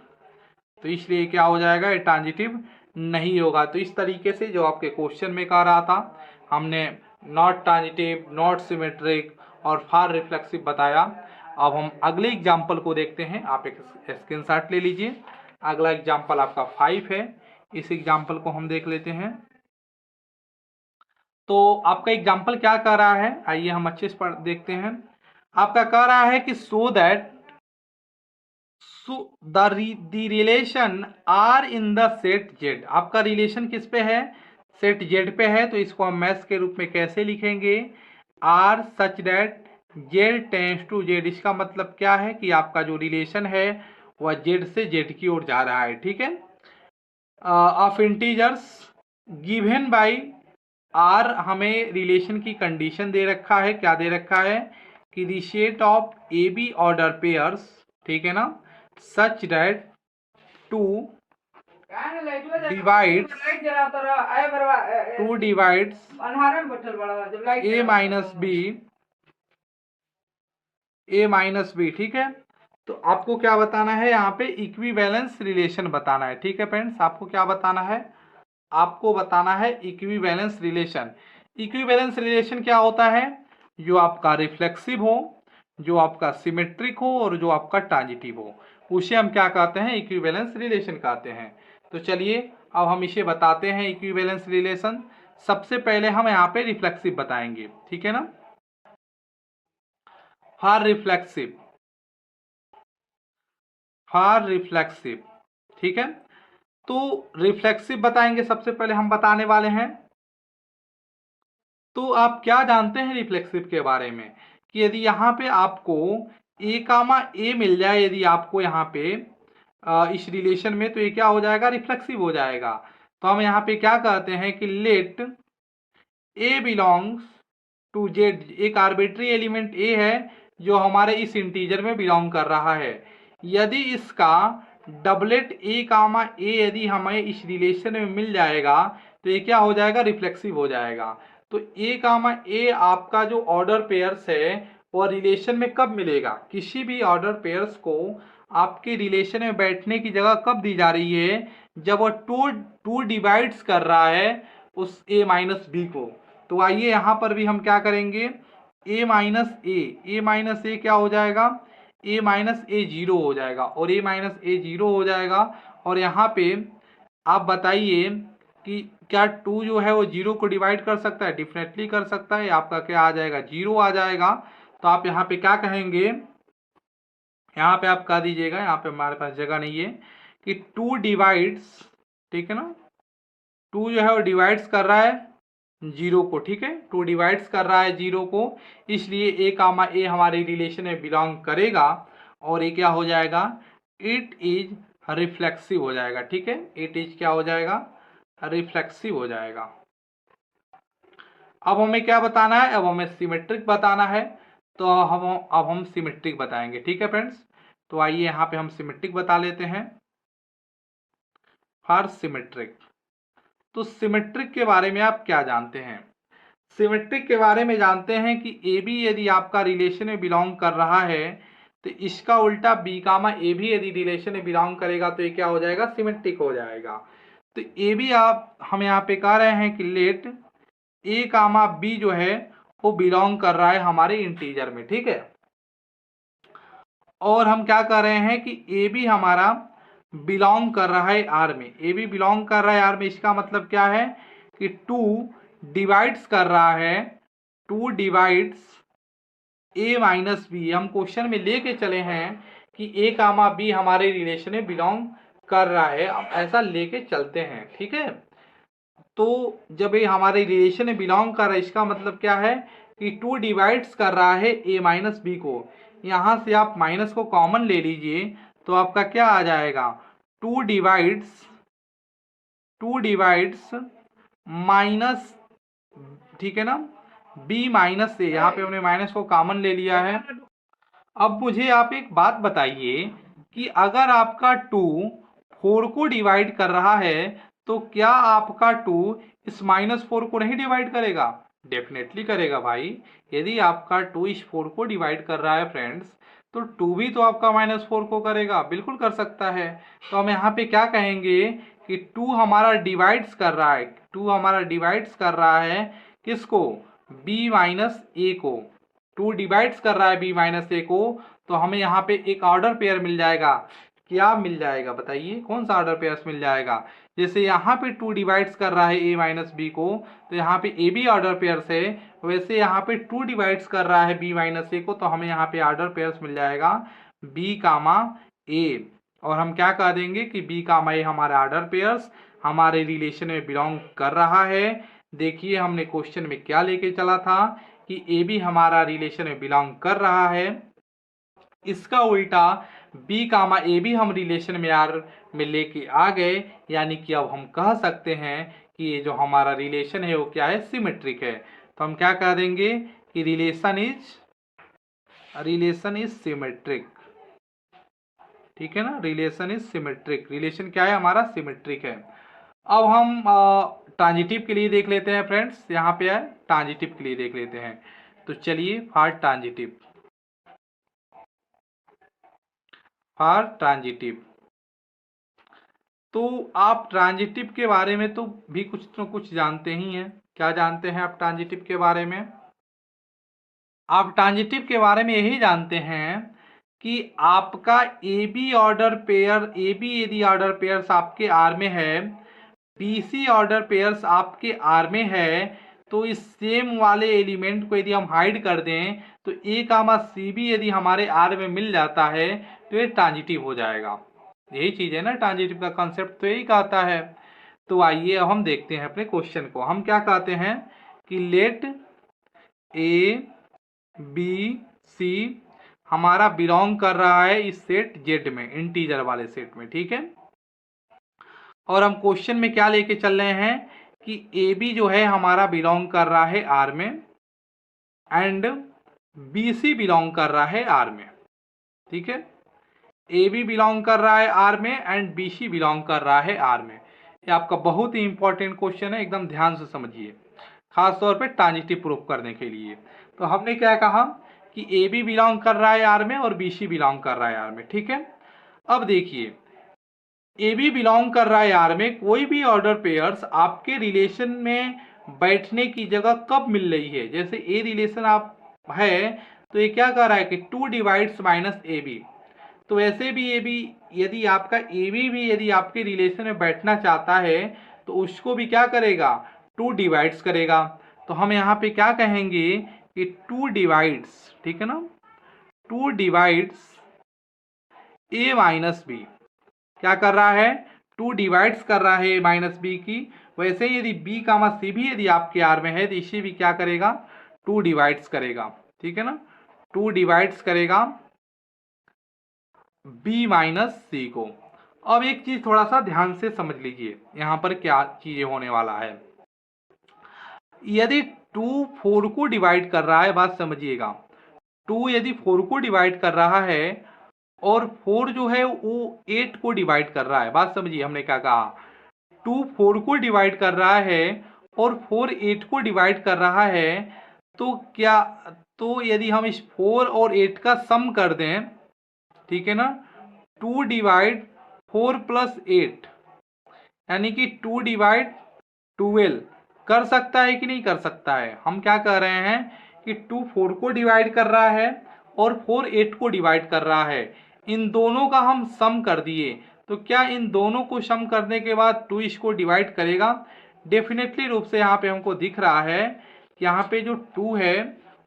तो इसलिए क्या हो जाएगा, ये ट्रांजिटिव नहीं होगा। तो इस तरीके से जो आपके क्वेश्चन में कह रहा था, हमने नॉट ट्रांजिटिव, नॉट सिमेट्रिक और फार रिफ्लेक्सिव बताया। अब हम अगले एग्जाम्पल को देखते हैं, आप एक स्क्रीनशॉट ले लीजिए। अगला एग्जाम्पल आपका 5 है, इस एग्जाम्पल को हम देख लेते हैं। तो आपका एग्जाम्पल क्या कह रहा है, आइए हम अच्छे से देखते हैं। आपका कह रहा है कि so that the relation are in the set Z, आपका रिलेशन किस पे है, सेट जेड पे है। तो इसको हम मैथ्स के रूप में कैसे लिखेंगे, R such that Z tends to Z. इसका मतलब क्या है कि आपका जो रिलेशन है वह जेड से जेड की ओर जा रहा है। ठीक है, of integers given by R, हमें रिलेशन की कंडीशन दे रखा है, क्या दे रखा है कि the set of A B order pairs, ठीक है ना, such that 2 divides A minus B, ठीक है। तो आपको क्या बताना है, यहाँ पे इक्विवेलेंस रिलेशन बताना है। ठीक है फ्रेंड्स, आपको क्या बताना है, आपको बताना है इक्विवेलेंस रिलेशन। इक्विवेलेंस रिलेशन क्या होता है, जो आपका रिफ्लेक्सिव हो, जो आपका सिमेट्रिक हो और जो आपका ट्रांजिटिव हो, उसे हम क्या कहते हैं, इक्विवेलेंस रिलेशन कहते हैं। तो चलिए अब हम इसे बताते हैं इक्विवेलेंस रिलेशन। सबसे पहले हम यहाँ पे रिफ्लेक्सिव बताएंगे, ठीक है ना, फॉर रिफ्लेक्सिव, ठीक है। तो रिफ्लेक्सिव बताएंगे, सबसे पहले हम बताने वाले हैं। तो आप क्या जानते हैं रिफ्लेक्सिव के बारे में, कि यदि यहाँ पे आपको ए कामा ए मिल जाए, यदि आपको यहाँ पे इस रिलेशन में, तो ये क्या हो जाएगा, रिफ्लेक्सिव हो जाएगा। तो हम यहाँ पे क्या कहते हैं कि let A belongs to Z, एक आर्बिट्री एलिमेंट ए है जो हमारे इस इंटीजर में बिलोंग कर रहा है। यदि इसका डबलेट ए कामा ए यदि हमें इस रिलेशन में मिल जाएगा, तो ये क्या हो जाएगा, रिफ्लेक्सिव हो जाएगा। तो ए कामा ए आपका जो ऑर्डर पेयर्स है वह रिलेशन में कब मिलेगा, किसी भी ऑर्डर पेयर्स को आपके रिलेशन में बैठने की जगह कब दी जा रही है, जब वह टू डिवाइड्स कर रहा है उस ए माइनस बी को। तो आइए यहाँ पर भी हम क्या करेंगे, ए माइनस ए क्या हो जाएगा, ए माइनस ए जीरो हो जाएगा, और ए माइनस ए जीरो हो जाएगा। और यहाँ पे आप बताइए कि क्या 2 जो है वो जीरो को डिवाइड कर सकता है, डेफिनेटली कर सकता है। आपका क्या आ जाएगा, जीरो आ जाएगा। तो आप यहाँ पे क्या कहेंगे, यहाँ पे आप कह दीजिएगा, यहाँ पे हमारे पास जगह नहीं है, कि 2 डिवाइड्स, ठीक है ना, 2 जो है वो डिवाइड्स कर रहा है जीरो को, ठीक है, 2 डिवाइड्स कर रहा है जीरो को, इसलिए ए कामा ए हमारे रिलेशन में बिलोंग करेगा, और ये क्या हो जाएगा, इट इज रिफ्लेक्सिव हो जाएगा। ठीक है, इट इज क्या हो जाएगा, रिफ्लेक्सिव हो जाएगा। अब हमें क्या बताना है, अब हमें सिमेट्रिक बताना है। तो अब हम सिमेट्रिक बताएंगे। ठीक है फ्रेंड्स, तो आइए यहाँ पे हम सिमेट्रिक बता लेते हैं। For symmetric. तो सिमेट्रिक के बारे में आप क्या जानते हैं? सिमेट्रिक के बारे में जानते हैं कि ए बी यदि आपका रिलेशन में बिलोंग कर रहा है तो इसका उल्टा बी कामा ए भी यदि रिलेशन में बिलोंग करेगा तो ये क्या हो जाएगा? सिमेट्रिक हो जाएगा। तो ए बी आप हम यहाँ पे कह रहे हैं कि लेट ए कामा बी जो है वो बिलोंग कर रहा है हमारे इंटीजर में, ठीक है। और हम क्या कर रहे हैं कि ए बी हमारा बिलोंग कर रहा है आर में। ए बी बिलोंग कर रहा है आर में, इसका मतलब क्या है कि 2 डिवाइड्स कर रहा है, 2 डिवाइड्स ए माइनस बी। हम क्वेश्चन में लेके चले हैं कि ए कामा बी हमारे रिलेशन में बिलोंग कर रहा है, अब ऐसा लेके चलते हैं, ठीक है। तो जब ये हमारे रिलेशन में बिलोंग कर रहा है इसका मतलब क्या है कि 2 डिवाइड्स कर रहा है ए माइनस बी को। यहाँ से आप माइनस को कॉमन ले लीजिए तो आपका क्या आ जाएगा? 2 डिवाइड्स माइनस, ठीक है ना, बी माइनस ए। यहाँ पे हमने माइनस को कॉमन ले लिया है। अब मुझे आप एक बात बताइए कि अगर आपका 2 4 को डिवाइड कर रहा है तो क्या आपका 2 इस -4 को नहीं डिवाइड करेगा? डेफिनेटली करेगा भाई। यदि आपका 2 इस 4 को डिवाइड कर रहा है फ्रेंड्स तो 2 भी तो आपका -4 को करेगा, बिल्कुल कर सकता है। तो हम यहाँ पे क्या कहेंगे कि 2 हमारा डिवाइड्स कर रहा है, 2 हमारा डिवाइड्स कर रहा है किसको? b माइनस ए को। 2 डिवाइड्स कर रहा है b माइनस ए को, तो हमें यहाँ पे एक ऑर्डर पेयर मिल जाएगा। क्या मिल जाएगा बताइए? कौन सा ऑर्डर पेयर मिल जाएगा? जैसे यहाँ पे 2 डिवाइड्स कर रहा है a माइनस बी को, तो यहाँ पे ए बी ऑर्डर पेयर है, वैसे यहाँ पे 2 डिवाइड्स कर रहा है b माइनस ए को, तो हमें यहाँ पे ऑर्डर पेयर मिल जाएगा b कामा ए। और हम क्या कह देंगे कि b कामा ए हमारा ऑर्डर पेयर्स हमारे रिलेशन में बिलोंग कर रहा है। देखिए हमने क्वेश्चन में क्या लेके चला था कि ए बी हमारा रिलेशन में बिलोंग कर रहा है, इसका उल्टा बी कामा ए भी हम रिलेशन में आर में लेके आ गए, यानी कि अब हम कह सकते हैं कि ये जो हमारा रिलेशन है वो क्या है? सिमेट्रिक है। तो हम क्या कह देंगे कि रिलेशन इज सिमेट्रिक, ठीक है ना। रिलेशन इज सिमेट्रिक, रिलेशन क्या है हमारा? सिमेट्रिक है। अब हम ट्रांजिटिव के लिए देख लेते हैं फ्रेंड्स, यहाँ पे है ट्रांजिटिव के लिए देख लेते हैं। तो चलिए फॉर ट्रांजिटिव, तो आप ट्रांजिटिव के बारे में तो भी कुछ तो कुछ जानते ही हैं। क्या जानते हैं आप ट्रांजिटिव के बारे में? आप ट्रांजिटिव के बारे में यही जानते हैं कि आपका A B order pair, A B यदि ऑर्डर पेयर्स आपके आर में है, बी सी ऑर्डर पेयर्स आपके आर में है, तो इस सेम वाले एलिमेंट को यदि हम हाइड कर दें तो ए कामा सी भी यदि हमारे आर में मिल जाता है तो ये ट्रांजिटिव हो जाएगा। यही चीज है ना, ट्रांजिटिव का कॉन्सेप्ट तो यही कहता है। तो आइए अब हम देखते हैं अपने क्वेश्चन को। हम क्या कहते हैं कि लेट ए बी सी हमारा बिलोंग कर रहा है इस सेट जेड में, इंटीजर वाले सेट में, ठीक है। और हम क्वेश्चन में क्या लेके चल रहे हैं कि ए बी जो है हमारा बिलोंग कर रहा है आर में एंड बी सी बिलोंग कर रहा है आर में, ठीक है। ए बी बिलोंग कर रहा है आर में एंड बी सी बिलोंग कर रहा है आर में। ये आपका बहुत ही इंपॉर्टेंट क्वेश्चन है, एकदम ध्यान से समझिए, खास तौर पे ट्रांजिटिव प्रूफ करने के लिए। तो हमने क्या कहा कि ए बी बिलोंग कर रहा है आर में और बी सी बिलोंग कर रहा है आर में, ठीक है। अब देखिए ए बी बिलोंग कर रहा है आर में, कोई भी ऑर्डर पेयर्स आपके रिलेशन में बैठने की जगह कब मिल रही है? जैसे ए रिलेशन आप है तो ये क्या कर रहा है कि 2 डिवाइड्स माइनस ए बी, तो ऐसे भी ए बी यदि आपका ए बी भी यदि आपके रिलेशन में बैठना चाहता है तो उसको भी क्या करेगा? 2 डिवाइड्स करेगा। तो हम यहाँ पे क्या कहेंगे कि 2 डिवाइड्स, ठीक है ना, 2 डिवाइड्स ए माइनस बी। क्या कर रहा है? 2 डिवाइड्स कर रहा है ए माइनस बी की। वैसे यदि बी कामा सी भी यदि आपके आर में है तो इसे भी क्या करेगा? 2 डिवाइड्स करेगा, ठीक है ना, 2 डिवाइड्स करेगा बी माइनस सी को। अब एक चीज थोड़ा सा ध्यान से समझ लीजिए, यहाँ पर क्या चीजें होने वाला है। यदि 2 4 को डिवाइड कर रहा है, बात समझिएगा, 2 यदि 4 को डिवाइड कर रहा है और 4 जो है वो 8 को डिवाइड कर रहा है, बात समझिए हमने क्या कहा। 2 4 को डिवाइड कर रहा है और 4 8 को डिवाइड कर रहा है, तो यदि हम इस 4 और 8 का सम कर दें, ठीक है ना, 2 डिवाइड 4 प्लस 8 यानी कि 2 डिवाइड 12 कर सकता है कि नहीं कर सकता है। हम क्या कह रहे हैं कि 2 4 को डिवाइड कर रहा है और 4 8 को डिवाइड कर रहा है, इन दोनों का हम सम कर दिए, तो क्या इन दोनों को सम करने के बाद 2 इसको डिवाइड करेगा? डेफिनेटली रूप से यहाँ पे हमको दिख रहा है कि यहाँ पे जो 2 है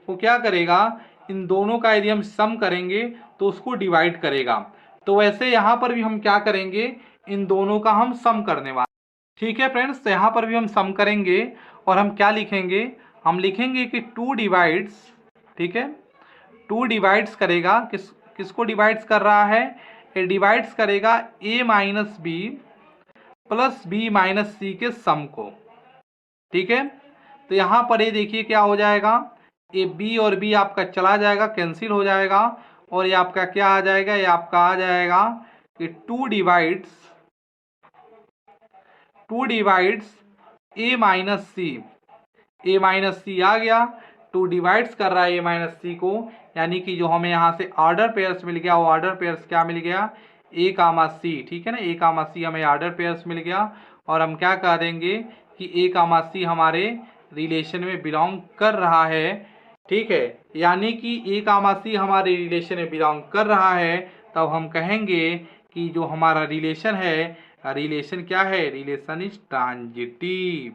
वो क्या करेगा, इन दोनों का यदि हम सम करेंगे तो उसको डिवाइड करेगा। तो वैसे यहाँ पर भी हम क्या करेंगे, इन दोनों का हम सम करने वाले। ठीक है फ्रेंड्स, तो यहाँ पर भी हम सम करेंगे और हम क्या लिखेंगे, हम लिखेंगे कि 2 डिवाइड्स, ठीक है, 2 डिवाइड्स करेगा, किसको डिवाइड्स कर रहा है, ये डिवाइड्स करेगा a minus B plus B minus C के सम को। ठीक है, तो यहाँ पर ये देखिए क्या हो जाएगा, ये b और b आपका चला जाएगा, कैंसिल हो जाएगा, और ये आपका क्या आ जाएगा, ये आपका आ जाएगा कि 2 डिवाइड्स a माइनस सी आ गया, 2 डिवाइड्स कर रहा है a माइनस सी को, यानी कि जो हमें यहाँ से ऑर्डर पेयर्स मिल गया, वो ऑर्डर पेयर्स क्या मिल गया, a कामा सी। ठीक है ना, a कामा सी हमें ऑर्डर पेयर्स मिल गया, और हम क्या कह देंगे कि a कामा सी हमारे रिलेशन में बिलोंग कर रहा है। ठीक है, यानी कि a कामा सी हमारे रिलेशन में बिलोंग कर रहा है, तब हम कहेंगे कि जो हमारा रिलेशन है, रिलेशन क्या है, रिलेशन इज ट्रांजिटिव,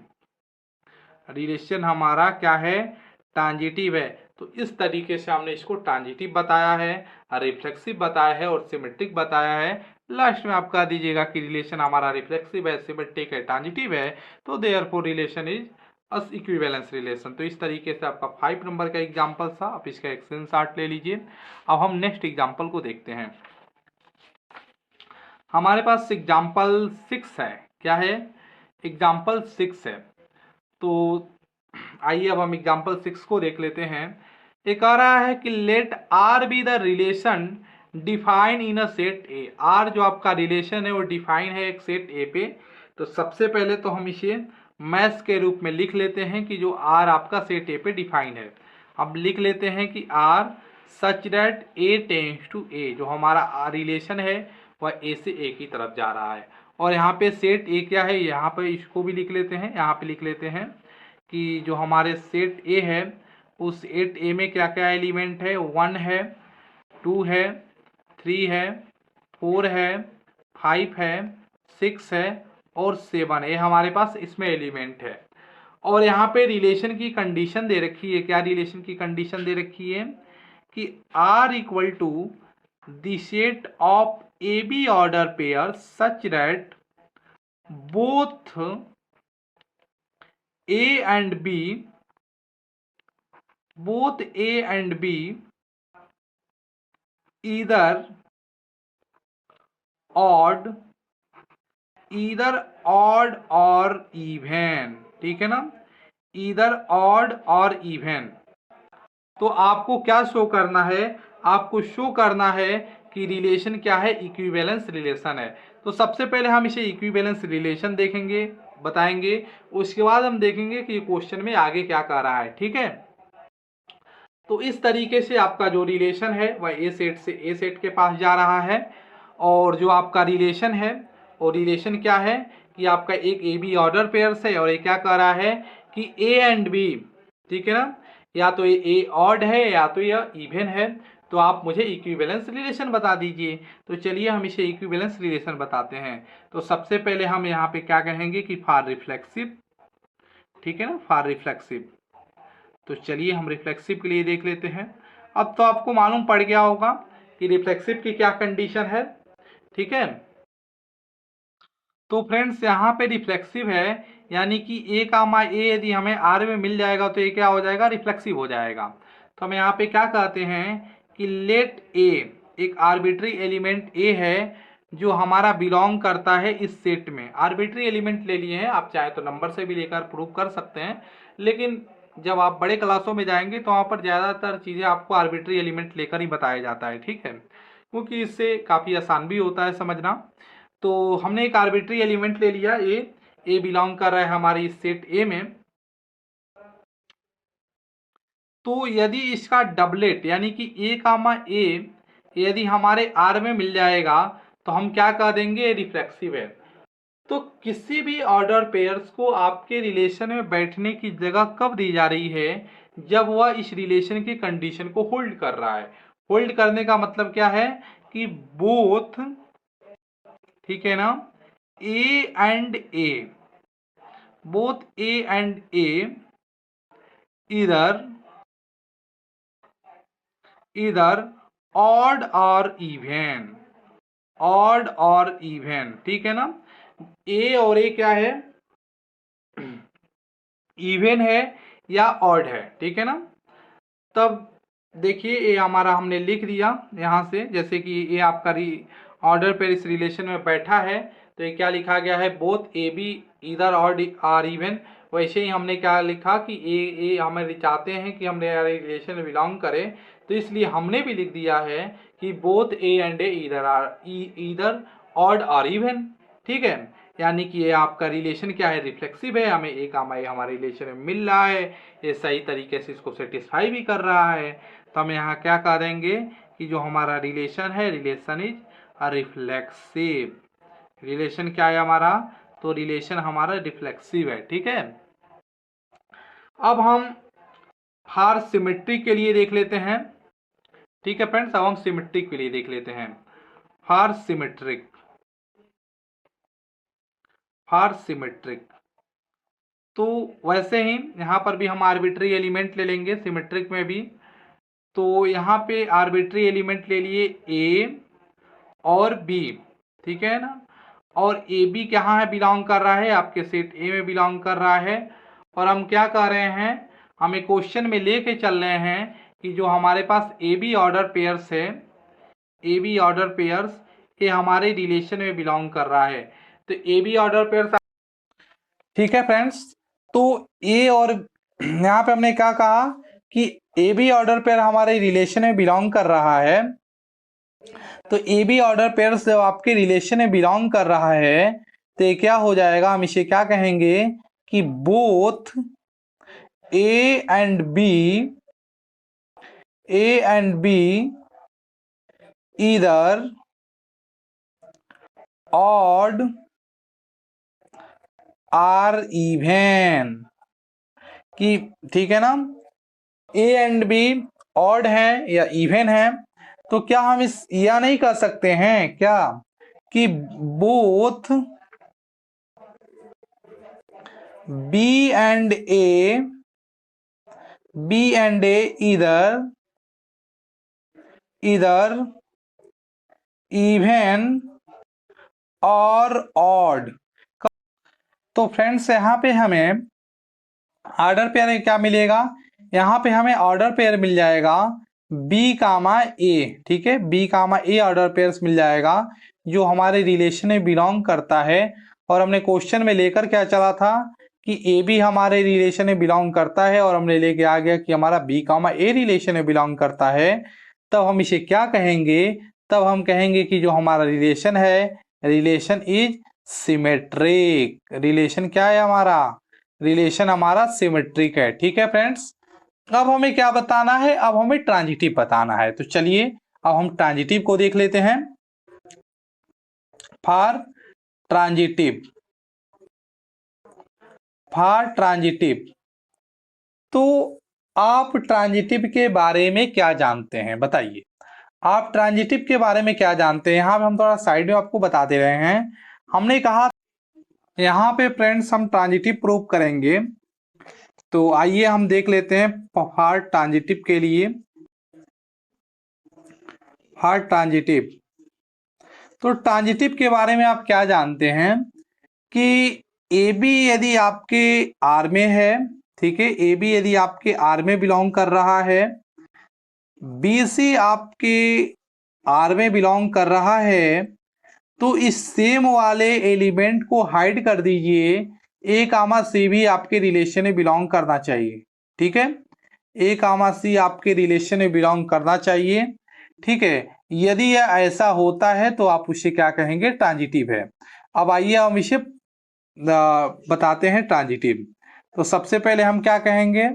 रिलेशन हमारा क्या है, ट्रांजिटिव है। तो इस तरीके से हमने इसको ट्रांजिटिव बताया है, रिफ्लेक्सिव बताया है और सिमेट्रिक बताया है। लास्ट में आप कह दीजिएगा कि रिलेशन हमारा रिफ्लेक्सिव है, सिमेट्रिक है, ट्रांजिटिव है, तो therefore relation is us equivalence relation. तो इस तरीके से आपका 5 नंबर का एग्जाम्पल था, आप इसका एक स्क्रीनशॉट ले लीजिए। अब हम नेक्स्ट एग्जाम्पल को देखते हैं। हमारे पास एग्जाम्पल 6 है, क्या है, एग्जाम्पल 6 है। तो आइए अब हम एग्जाम्पल 6 को देख लेते हैं। ये कह रहा है कि let R be the relation define in a set A. R जो आपका रिलेशन है वो डिफाइन है एक सेट ए पे। तो सबसे पहले तो हम इसे मैथ्स के रूप में लिख लेते हैं कि जो आर आपका सेट ए पे डिफाइन है। अब लिख लेते हैं कि R such that A tends to A, जो हमारा रिलेशन है वह ए से ए की तरफ जा रहा है। और यहाँ पे सेट ए क्या है, यहाँ पे इसको भी लिख लेते हैं, यहाँ पे लिख लेते हैं कि जो हमारे सेट ए है उस सेट ए में क्या क्या एलिमेंट है, 1 है, 2 है, 3 है, 4 है, 5 है, 6 है और 7 है, ये हमारे पास इसमें एलिमेंट है। और यहाँ पे रिलेशन की कंडीशन दे रखी है, क्या रिलेशन की कंडीशन दे रखी है कि R equal to the set of A B order pair such that both A and B either odd or even। ठीक है ना, either odd और even। तो आपको क्या शो करना है, आपको शो करना है कि रिलेशन क्या है, इक्विवेलेंस रिलेशन है। तो सबसे पहले हम इसे इक्विवेलेंस रिलेशन देखेंगे, बताएंगे, उसके बाद हम देखेंगे कि क्वेश्चन में आगे क्या कह रहा है। ठीक है, तो इस तरीके से आपका जो रिलेशन है वह ए सेट से ए सेट के पास जा रहा है। और जो आपका रिलेशन है वो रिलेशन क्या है कि आपका एक ए बी ऑर्डर पेयर्स है, और ये क्या कह रहा है कि ए एंड बी, ठीक है ना, या तो ये ए ऑड है या तो यह इवन है। तो आप मुझे इक्विवेलेंस रिलेशन बता दीजिए। तो चलिए हम इसे इक्विवेलेंस रिलेशन बताते हैं। तो सबसे पहले हम यहाँ पे क्या कहेंगे कि फॉर रिफ्लेक्सिव, ठीक है ना, फॉर रिफ्लेक्सिव। तो चलिए हम रिफ्लेक्सिव के लिए देख लेते हैं। अब तो आपको मालूम पड़ गया होगा कि रिफ्लेक्सिव की क्या कंडीशन है। ठीक है, तो फ्रेंड्स यहाँ पे रिफ्लेक्सिव है, यानी कि ए कामा ए यदि हमें आर में मिल जाएगा तो ये क्या हो जाएगा, रिफ्लेक्सिव हो जाएगा। तो हम यहाँ पे क्या कहते हैं कि लेट ए एक आर्बिट्री एलिमेंट ए है जो हमारा बिलोंग करता है इस सेट में। आर्बिट्री एलिमेंट ले लिए हैं, आप चाहे तो नंबर से भी लेकर प्रूव कर सकते हैं, लेकिन जब आप बड़े क्लासों में जाएंगे तो वहाँ पर ज़्यादातर चीज़ें आपको आर्बिट्री एलिमेंट लेकर ही बताया जाता है। ठीक है, क्योंकि इससे काफ़ी आसान भी होता है समझना। तो हमने एक आर्बिट्री एलिमेंट ले लिया ए, ए बिलोंग कर रहा है हमारी सेट ए में, तो यदि इसका डबलेट यानी कि ए कामा ए यदि हमारे आर में मिल जाएगा तो हम क्या कह देंगे, रिफ्लेक्सिव है। तो किसी भी ऑर्डर पेयर्स को आपके रिलेशन में बैठने की जगह कब दी जा रही है, जब वह इस रिलेशन की कंडीशन को होल्ड कर रहा है। होल्ड करने का मतलब क्या है कि बोथ, ठीक है ना, A and A, both A and A इधर ऑड और इवन, ऑड और इवन, ठीक है ना। ए और ए क्या है, इवन है या ऑड है, ठीक है ना। तब देखिए ये हमारा हमने लिख दिया यहाँ से, जैसे कि ये आपका ऑर्डर पर इस रिलेशन में बैठा है तो ये क्या लिखा गया है, बोथ ए बी इधर ऑड आर इवन। वैसे ही हमने क्या लिखा कि ए हमें चाहते हैं कि हमने रिलेशन में बिलोंग करें, तो इसलिए हमने भी लिख दिया है कि बोथ ए एंड ए इधर ऑड आर इवन, ठीक है। यानी कि ये आपका रिलेशन क्या है, रिफ्लेक्सिव है, हमें ए कामा ए हमारे रिलेशन में मिल रहा है, ये सही तरीके से इसको सेटिस्फाई भी कर रहा है। तो हम यहाँ क्या कह देंगे कि जो हमारा रिलेशन है, relation is a reflexive. Relation क्या है हमारा, तो रिलेशन हमारा रिफ्लेक्सिव है, ठीक है। अब हम फॉर सिमेट्री के लिए देख लेते हैं, ठीक है फ्रेंड्स। अब हम सिमेट्रिक के लिए देख लेते हैं, फॉर सिमेट्रिक, फॉर सिमेट्रिक। तो वैसे ही यहाँ पर भी हम आर्बिट्री एलिमेंट ले लेंगे सिमेट्रिक में भी। तो यहाँ पे आर्बिट्री एलिमेंट ले लिए ए और बी, ठीक है ना। और ए बी कहाँ है, बिलोंग कर रहा है आपके सेट ए में बिलोंग कर रहा है। और हम क्या कह रहे हैं, हमें क्वेश्चन में लेके चल रहे हैं कि जो हमारे पास ए बी ऑर्डर पेयर्स है, ए बी ऑर्डर पेयर्स ये हमारे रिलेशन में बिलोंग कर रहा है। तो ए बी ऑर्डर पेयर्स, ठीक है फ्रेंड्स। तो ए और यहाँ पे हमने क्या कहा कि ए बी ऑर्डर पेयर हमारे रिलेशन में बिलोंग कर रहा है। तो ए बी ऑर्डर पेयर जब आपके रिलेशन में बिलोंग कर रहा है तो ये क्या हो जाएगा, हम इसे क्या कहेंगे कि बोथ ए एंड बी इधर ऑड आर इवन, कि ठीक है ना, ए एंड बी ऑड है या इवन है। तो क्या हम इस या नहीं कर सकते हैं क्या कि बोथ बी एंड ए इधर इवन और ऑड। तो फ्रेंड्स यहाँ पे हमें ऑर्डर पेयर क्या मिलेगा, यहाँ पे हमें ऑर्डर पेयर मिल जाएगा बी कामा ए, ठीक है, बी कामा ए ऑर्डर पेयर्स मिल जाएगा जो हमारे रिलेशन में बिलोंग करता है। और हमने क्वेश्चन में लेकर क्या चला था कि ए बी हमारे रिलेशन में बिलोंग करता है, और हमने लेके आ गया कि हमारा बी कामा ए रिलेशन में बिलोंग करता है। तब हम इसे क्या कहेंगे, तब हम कहेंगे कि जो हमारा रिलेशन है, रिलेशन इज सिमेट्रिक। रिलेशन क्या है हमारा, रिलेशन हमारा सिमेट्रिक है, ठीक है फ्रेंड्स। अब हमें क्या बताना है, अब हमें ट्रांजिटिव बताना है। तो चलिए अब हम ट्रांजिटिव को देख लेते हैं। फॉर ट्रांजिटिव, फॉर ट्रांजिटिव, तो आप ट्रांजिटिव के बारे में क्या जानते हैं, बताइए आप ट्रांजिटिव के बारे में क्या जानते हैं। यहाँ पे हम थोड़ा साइड में आपको बता दे रहे हैं। हमने कहा यहाँ पे फ्रेंड्स हम ट्रांजिटिव प्रूव करेंगे। तो आइए हम देख लेते हैं फॉर ट्रांजिटिव के लिए, फॉर ट्रांजिटिव। तो ट्रांजिटिव के बारे में आप क्या जानते हैं कि ए बी यदि आपके आर में है, ठीक है, ए बी यदि आपके आर में बिलोंग कर रहा है, बी सी आपके आर में बिलोंग कर रहा है, तो इस सेम वाले एलिमेंट को हाइड कर दीजिए, ए कामा सी भी आपके रिलेशन में बिलोंग करना चाहिए, ठीक है, ए कामा सी आपके रिलेशन में बिलोंग करना चाहिए, ठीक है। यदि यह ऐसा होता है तो आप उसे क्या कहेंगे, ट्रांजिटिव है। अब आइए हम इसे बताते हैं ट्रांजिटिव। तो सबसे पहले हम क्या कहेंगे,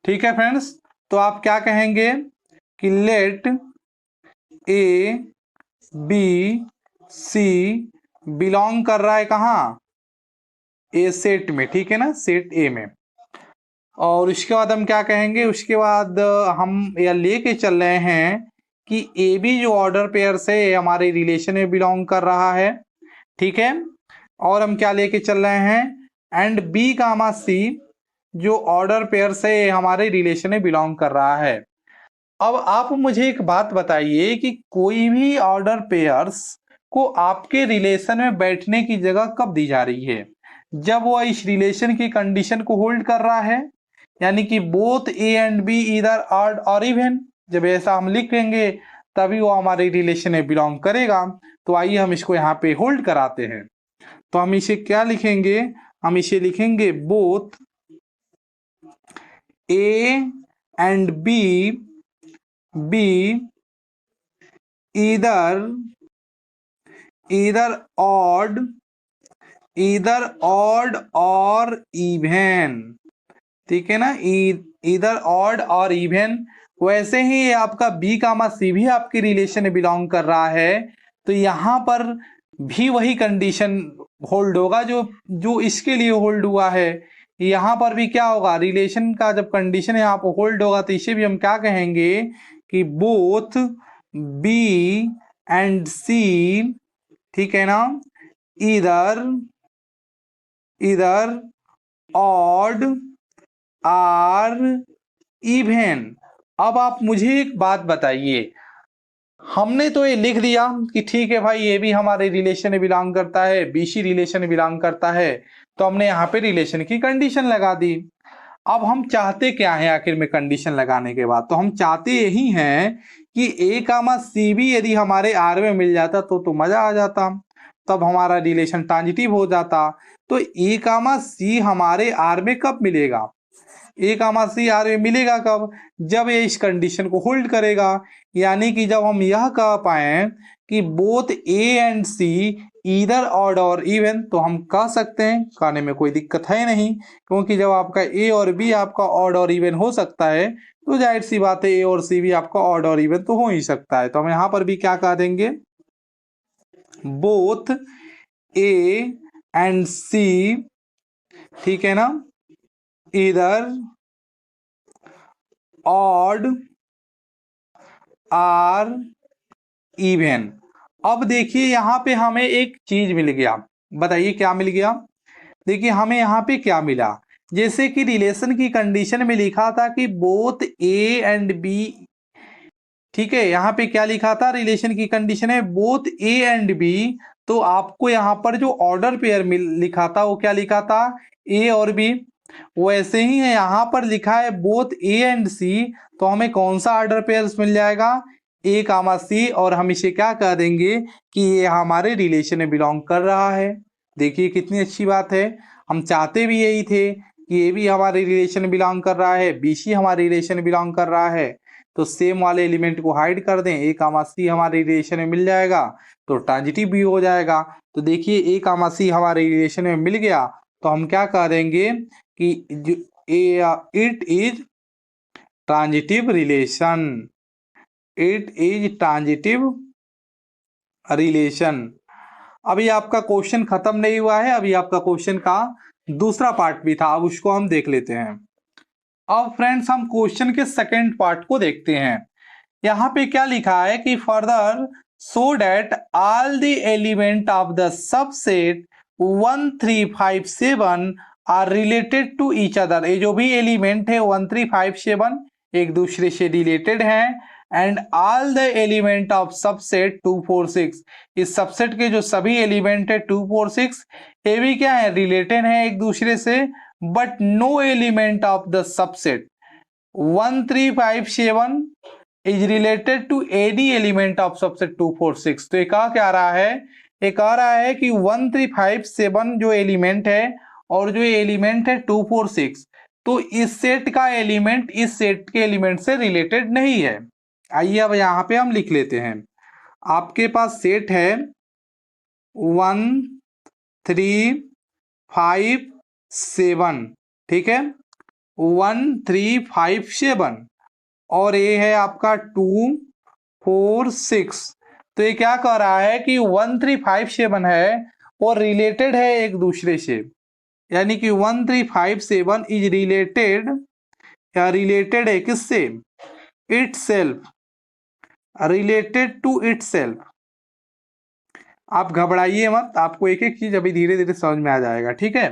ठीक है फ्रेंड्स, तो आप क्या कहेंगे कि let A B C belong कर रहा है कहाँ, ए सेट में, ठीक है ना, सेट ए में। और उसके बाद हम क्या कहेंगे, उसके बाद हम यह लेके चल रहे हैं कि ए बी जो ऑर्डर पेयर से हमारे रिलेशन में बिलोंग कर रहा है, ठीक है। और हम क्या लेके चल रहे हैं, एंड बी कामा सी जो ऑर्डर पेयर से हमारे रिलेशन में बिलोंग कर रहा है। अब आप मुझे एक बात बताइए कि कोई भी ऑर्डर पेयर्स को आपके रिलेशन में बैठने की जगह कब दी जा रही है, जब वो इस रिलेशन की कंडीशन को होल्ड कर रहा है, यानी कि बोथ ए एंड बी इधर ऑड और इवन। जब ऐसा हम लिखेंगे तभी वो हमारे रिलेशन में बिलोंग करेगा। तो आइए हम इसको यहाँ पे होल्ड कराते हैं। तो हम इसे क्या लिखेंगे, हम इसे लिखेंगे both A and B either odd और इवन, ठीक है ना, इधर ऑड और इवन। वैसे ही आपका बी कामा सी भी आपके रिलेशन में बिलोंग कर रहा है, तो यहाँ पर भी वही कंडीशन होल्ड होगा जो जो इसके लिए होल्ड हुआ है। यहाँ पर भी क्या होगा, रिलेशन का जब कंडीशन यहाँ पर होल्ड होगा तो इसे भी हम क्या कहेंगे कि बोथ बी एंड सी, ठीक है ना, इधर ऑड आर इवन। अब आप मुझे एक बात बताइए, हमने तो ये लिख दिया कि ठीक है भाई ये भी हमारे रिलेशन में बिलोंग करता है, बीसी रिलेशन में बिलोंग करता है, तो हमने यहाँ पे रिलेशन की कंडीशन लगा दी। अब हम चाहते क्या है आखिर में कंडीशन लगाने के बाद, तो हम चाहते यही हैं कि ए कामा सी भी यदि हमारे आर में मिल जाता तो मजा आ जाता, तब हमारा रिलेशन ट्रांजिटिव हो जाता। तो ए कामा सी हमारे आर में कब मिलेगा, ए कामा सी आर में मिलेगा कब, जब ये इस कंडीशन को होल्ड करेगा। यानी कि जब हम यह कह पाए कि बोथ ए एंड सी इधर ऑड और इवन, तो हम कह सकते हैं, कहने में कोई दिक्कत है नहीं, क्योंकि जब आपका ए और बी आपका ऑड और इवन हो सकता है तो जाहिर सी बात है ए और सी भी आपका ऑड और इवन तो हो ही सकता है। तो हम यहाँ पर भी क्या कह देंगे, बोथ ए एंड सी, ठीक है ना, इधर ऑड आर इवन। अब देखिए यहाँ पे हमें एक चीज मिल गया, बताइए क्या मिल गया। देखिए हमें यहाँ पे क्या मिला, जैसे कि रिलेशन की कंडीशन में लिखा था कि बोथ ए एंड बी, ठीक है, यहाँ पे क्या लिखा था, रिलेशन की कंडीशन है बोथ ए एंड बी। तो आपको यहाँ पर जो ऑर्डर पेयर लिखा था वो क्या लिखा था, ए और बी। वैसे ही है यहाँ पर लिखा है बोथ ए एंड सी, तो हमें कौन सा ऑर्डर पेयर्स मिल जाएगा, ए कामा सी, और हम इसे क्या कह देंगे कि ये हमारे रिलेशन में बिलोंग कर रहा है। देखिए कितनी अच्छी बात है, हम चाहते भी यही थे कि ये भी हमारे रिलेशन में बिलोंग कर रहा है, बी सी हमारे रिलेशन में बिलोंग कर रहा है। तो सेम वाले एलिमेंट को हाइड कर दें, ए कामा सी हमारे रिलेशन में मिल जाएगा तो ट्रांजिटिव भी हो जाएगा। तो देखिए ए कामा सी हमारे रिलेशन में मिल गया, तो हम क्या कह देंगे कि it is transitive relation, it is transitive relation. अभी आपका क्वेश्चन खत्म नहीं हुआ है, अभी आपका क्वेश्चन का दूसरा पार्ट भी था, अब उसको हम देख लेते हैं। अब फ्रेंड्स हम क्वेश्चन के सेकंड पार्ट को देखते हैं। यहाँ पे क्या लिखा है कि further so that all the element of the subset 1 3 5 7 are related to each other. ये जो भी एलिमेंट है 1 3 5 7 एक दूसरे से रिलेटेड हैं, and all the element of subset 2 4 6, इस सबसेट के जो सभी एलिमेंट है 2 4 6 ये भी क्या है, रिलेटेड है एक दूसरे से, but no element of the subset 1 3 5 7 is related to any element of subset 2 4 6। तो ये कहा क्या रहा है, ये कह रहा है कि 1 3 5 7 जो एलिमेंट है और जो एलिमेंट है 2 4 6, तो इस सेट का एलिमेंट इस सेट के एलिमेंट से रिलेटेड नहीं है। आइए अब यहाँ पे हम लिख लेते हैं, आपके पास सेट है 1 3 5 7, ठीक है, 1 3 5 7, और ये है आपका 2 4 6। तो ये क्या कह रहा है कि 1 3 5 7 है और रिलेटेड है एक दूसरे से, यानी कि 1 3 5 7 इज रिलेटेड, या रिलेटेड है किससे, itself, related to itself. आप घबराइए मत, आपको एक एक चीज अभी धीरे धीरे समझ में आ जाएगा, ठीक है।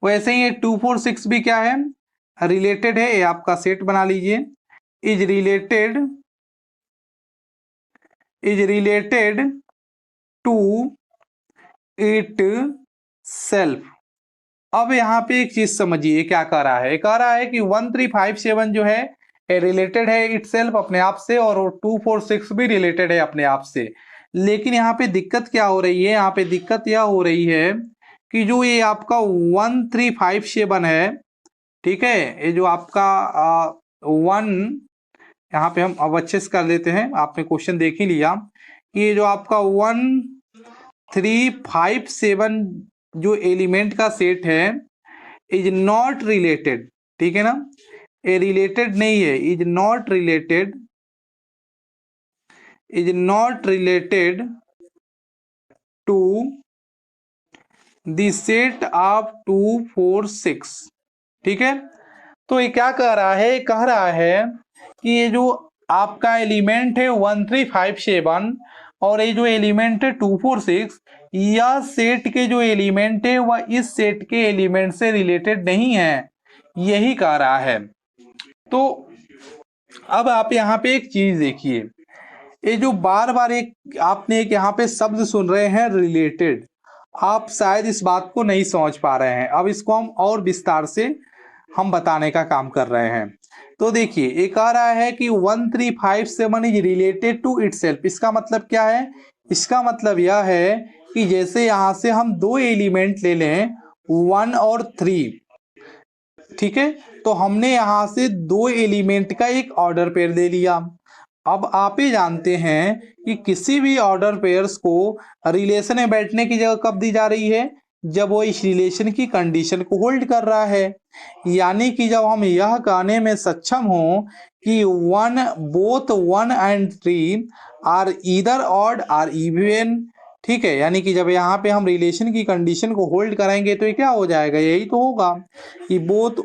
वैसे ही ये 2 4 6 भी क्या है, रिलेटेड है, ये आपका सेट बना लीजिए, is related to itself. अब यहाँ पे एक चीज समझिए क्या कह रहा है, कह रहा है कि 1 3 5 7 जो है रिलेटेड है इट सेल्फ अपने आप से, और 2 4 6 भी रिलेटेड है अपने आप से। लेकिन यहाँ पे दिक्कत क्या हो रही है, यहाँ पे दिक्कत यह हो रही है कि जो ये आपका 1 3 5 7 है, ठीक है, ये जो आपका 1, यहाँ पे हम अब अच्छे से कर लेते हैं, आपने क्वेश्चन देख ही लिया कि ये जो आपका 1 3 5 7 जो एलिमेंट का सेट है इज नॉट रिलेटेड, ठीक है ना, ये रिलेटेड नहीं है, is not related to the set of 2 4 6, ठीक है। तो ये क्या कह रहा है, कह रहा है कि ये जो आपका एलिमेंट है 1 3 5 7 और ये जो एलिमेंट है 2 4 6, यह सेट के जो एलिमेंट है वह इस सेट के एलिमेंट से रिलेटेड नहीं है, यही कह रहा है। तो अब आप यहाँ पे एक चीज देखिए, ये जो बार बार एक आपने एक यहाँ पे शब्द सुन रहे हैं रिलेटेड, आप शायद इस बात को नहीं समझ पा रहे हैं। अब इसको हम और विस्तार से हम बताने का काम कर रहे हैं। तो देखिए ये कह रहा है कि 1 3 5 7 इज रिलेटेड टू इटसेल्फ। इसका मतलब क्या है, इसका मतलब यह है कि जैसे यहाँ से हम दो एलिमेंट ले लें 1 और 3, ठीक है, तो हमने यहाँ से दो एलिमेंट का एक ऑर्डर पेयर ले लिया। अब आप ही जानते हैं कि किसी भी ऑर्डर पेयर्स को रिलेशन में बैठने की जगह कब दी जा रही है, जब वो इस रिलेशन की कंडीशन को होल्ड कर रहा है। यानी कि जब हम यह कहने में सक्षम हो कि both 1 and 3 are either odd or even, ठीक है, यानी कि जब यहाँ पे हम रिलेशन की कंडीशन को होल्ड करेंगे तो ये क्या हो जाएगा, यही तो होगा कि both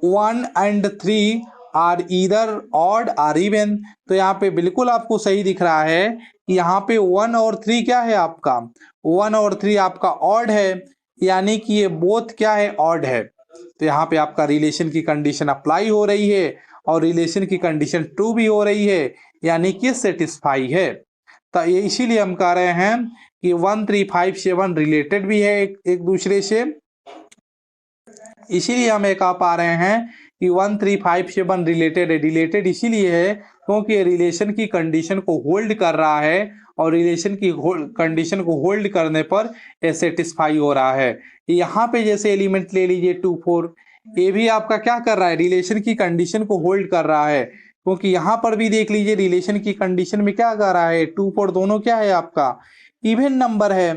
1 and 3 are either odd or even. तो यहाँ पे बिल्कुल आपको सही दिख रहा है कि यहाँ पे 1 और 3 क्या है आपका, 1 और 3 आपका ऑड है, यानी कि ये बोथ क्या है, ऑड है। तो यहाँ पे आपका रिलेशन की कंडीशन अप्लाई हो रही है और रिलेशन की कंडीशन ट्रू भी हो रही है, यानी कि सेटिस्फाई है। तो ये इसीलिए हम कह रहे हैं कि 1 3 5 7 रिलेटेड भी है एक दूसरे से। इसीलिए हम ये कह पा रहे हैं कि 1 3 5 7 रिलेटेड है। रिलेटेड इसीलिए है क्योंकि रिलेशन की कंडीशन को होल्ड कर रहा है और रिलेशन की कंडीशन को होल्ड करने पर ये सेटिस्फाई हो रहा है। यहाँ पे जैसे एलिमेंट ले लीजिए 2 4, ये भी आपका क्या कर रहा है, रिलेशन की कंडीशन को होल्ड कर रहा है, क्योंकि यहाँ पर भी देख लीजिए रिलेशन की कंडीशन में क्या कर रहा है, 2 4 दोनों क्या है आपका इवन नंबर है।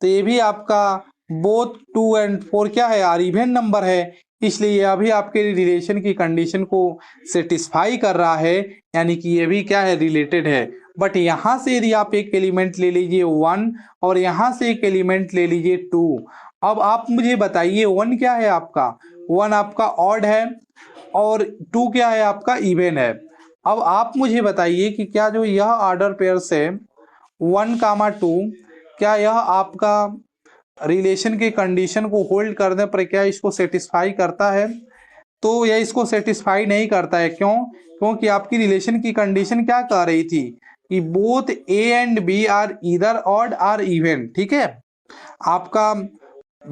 तो ये भी आपका बोथ 2 एंड 4 क्या है, आर इवन नंबर है, इसलिए अभी आपके रिलेशन की कंडीशन को सेटिस्फाई कर रहा है, यानी कि ये भी क्या है, रिलेटेड है। बट यहाँ से यदि आप एक एलिमेंट ले लीजिए 1 और यहाँ से एक एलिमेंट ले लीजिए 2, अब आप मुझे बताइए 1 क्या है आपका, 1 आपका ऑड है और 2 क्या है आपका इवन है। अब आप मुझे बताइए कि क्या जो यह ऑर्डर पेयर से 1 कामा 2, क्या यह आपका रिलेशन की कंडीशन को होल्ड करने पर क्या इसको सेटिस्फाई करता है? तो यह इसको सेटिस्फाई नहीं करता है। क्यों? क्योंकि आपकी रिलेशन की कंडीशन क्या कह रही थी कि both A and B are either odd or even, ठीक है, आपका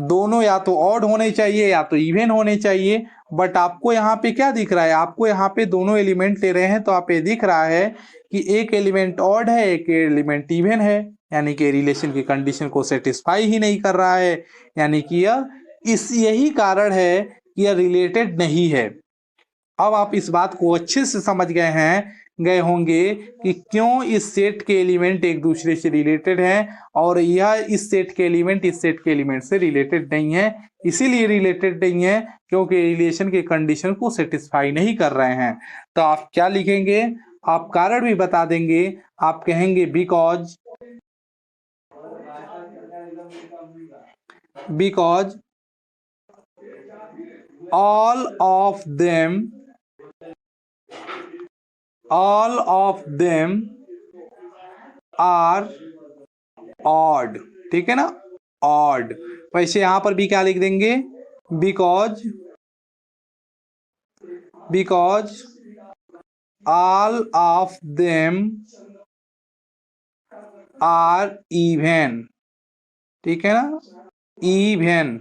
दोनों या तो ऑड होने चाहिए या तो इवन होने चाहिए। बट आपको यहाँ पे क्या दिख रहा है, आपको यहाँ पे दोनों एलिमेंट ले रहे हैं तो आप ये दिख रहा है कि एक एलिमेंट ऑड है एक एलिमेंट इवन है, यानी कि रिलेशन की कंडीशन को सेटिस्फाई ही नहीं कर रहा है, यानी कि यही कारण है कि यह रिलेटेड नहीं है। अब आप इस बात को अच्छे से समझ गए हैं गए होंगे कि क्यों इस सेट के एलिमेंट एक दूसरे से रिलेटेड हैं और यह इस सेट के एलिमेंट इस सेट के एलिमेंट से रिलेटेड नहीं है। इसीलिए रिलेटेड नहीं है क्योंकि रिलेशन के कंडीशन को सेटिस्फाई नहीं कर रहे हैं। तो आप क्या लिखेंगे, आप कारण भी बता देंगे। आप कहेंगे because all of them are odd। ठीक है ना, odd। वैसे यहां पर भी क्या लिख देंगे, because all of them are even। ठीक है ना, even।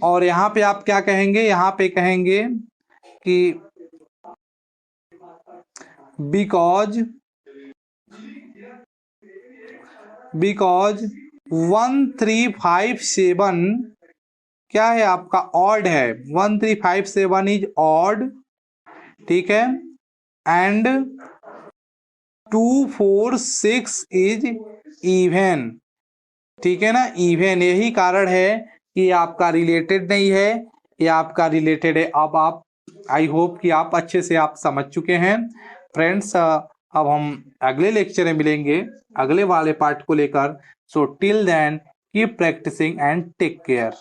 और यहां पे आप क्या कहेंगे, यहां पे कहेंगे कि बिकॉज 1357 क्या है आपका, ऑड है। 1357 इज ऑड। ठीक है, एंड 246 इज इवन। ठीक है ना, इवन। यही कारण है कि आपका रिलेटेड नहीं है, ये आपका रिलेटेड है। अब आप, आई होप कि आप अच्छे से आप समझ चुके हैं फ्रेंड्स। अब हम अगले लेक्चर में मिलेंगे अगले वाले पार्ट को लेकर। So till then keep practicing and take care.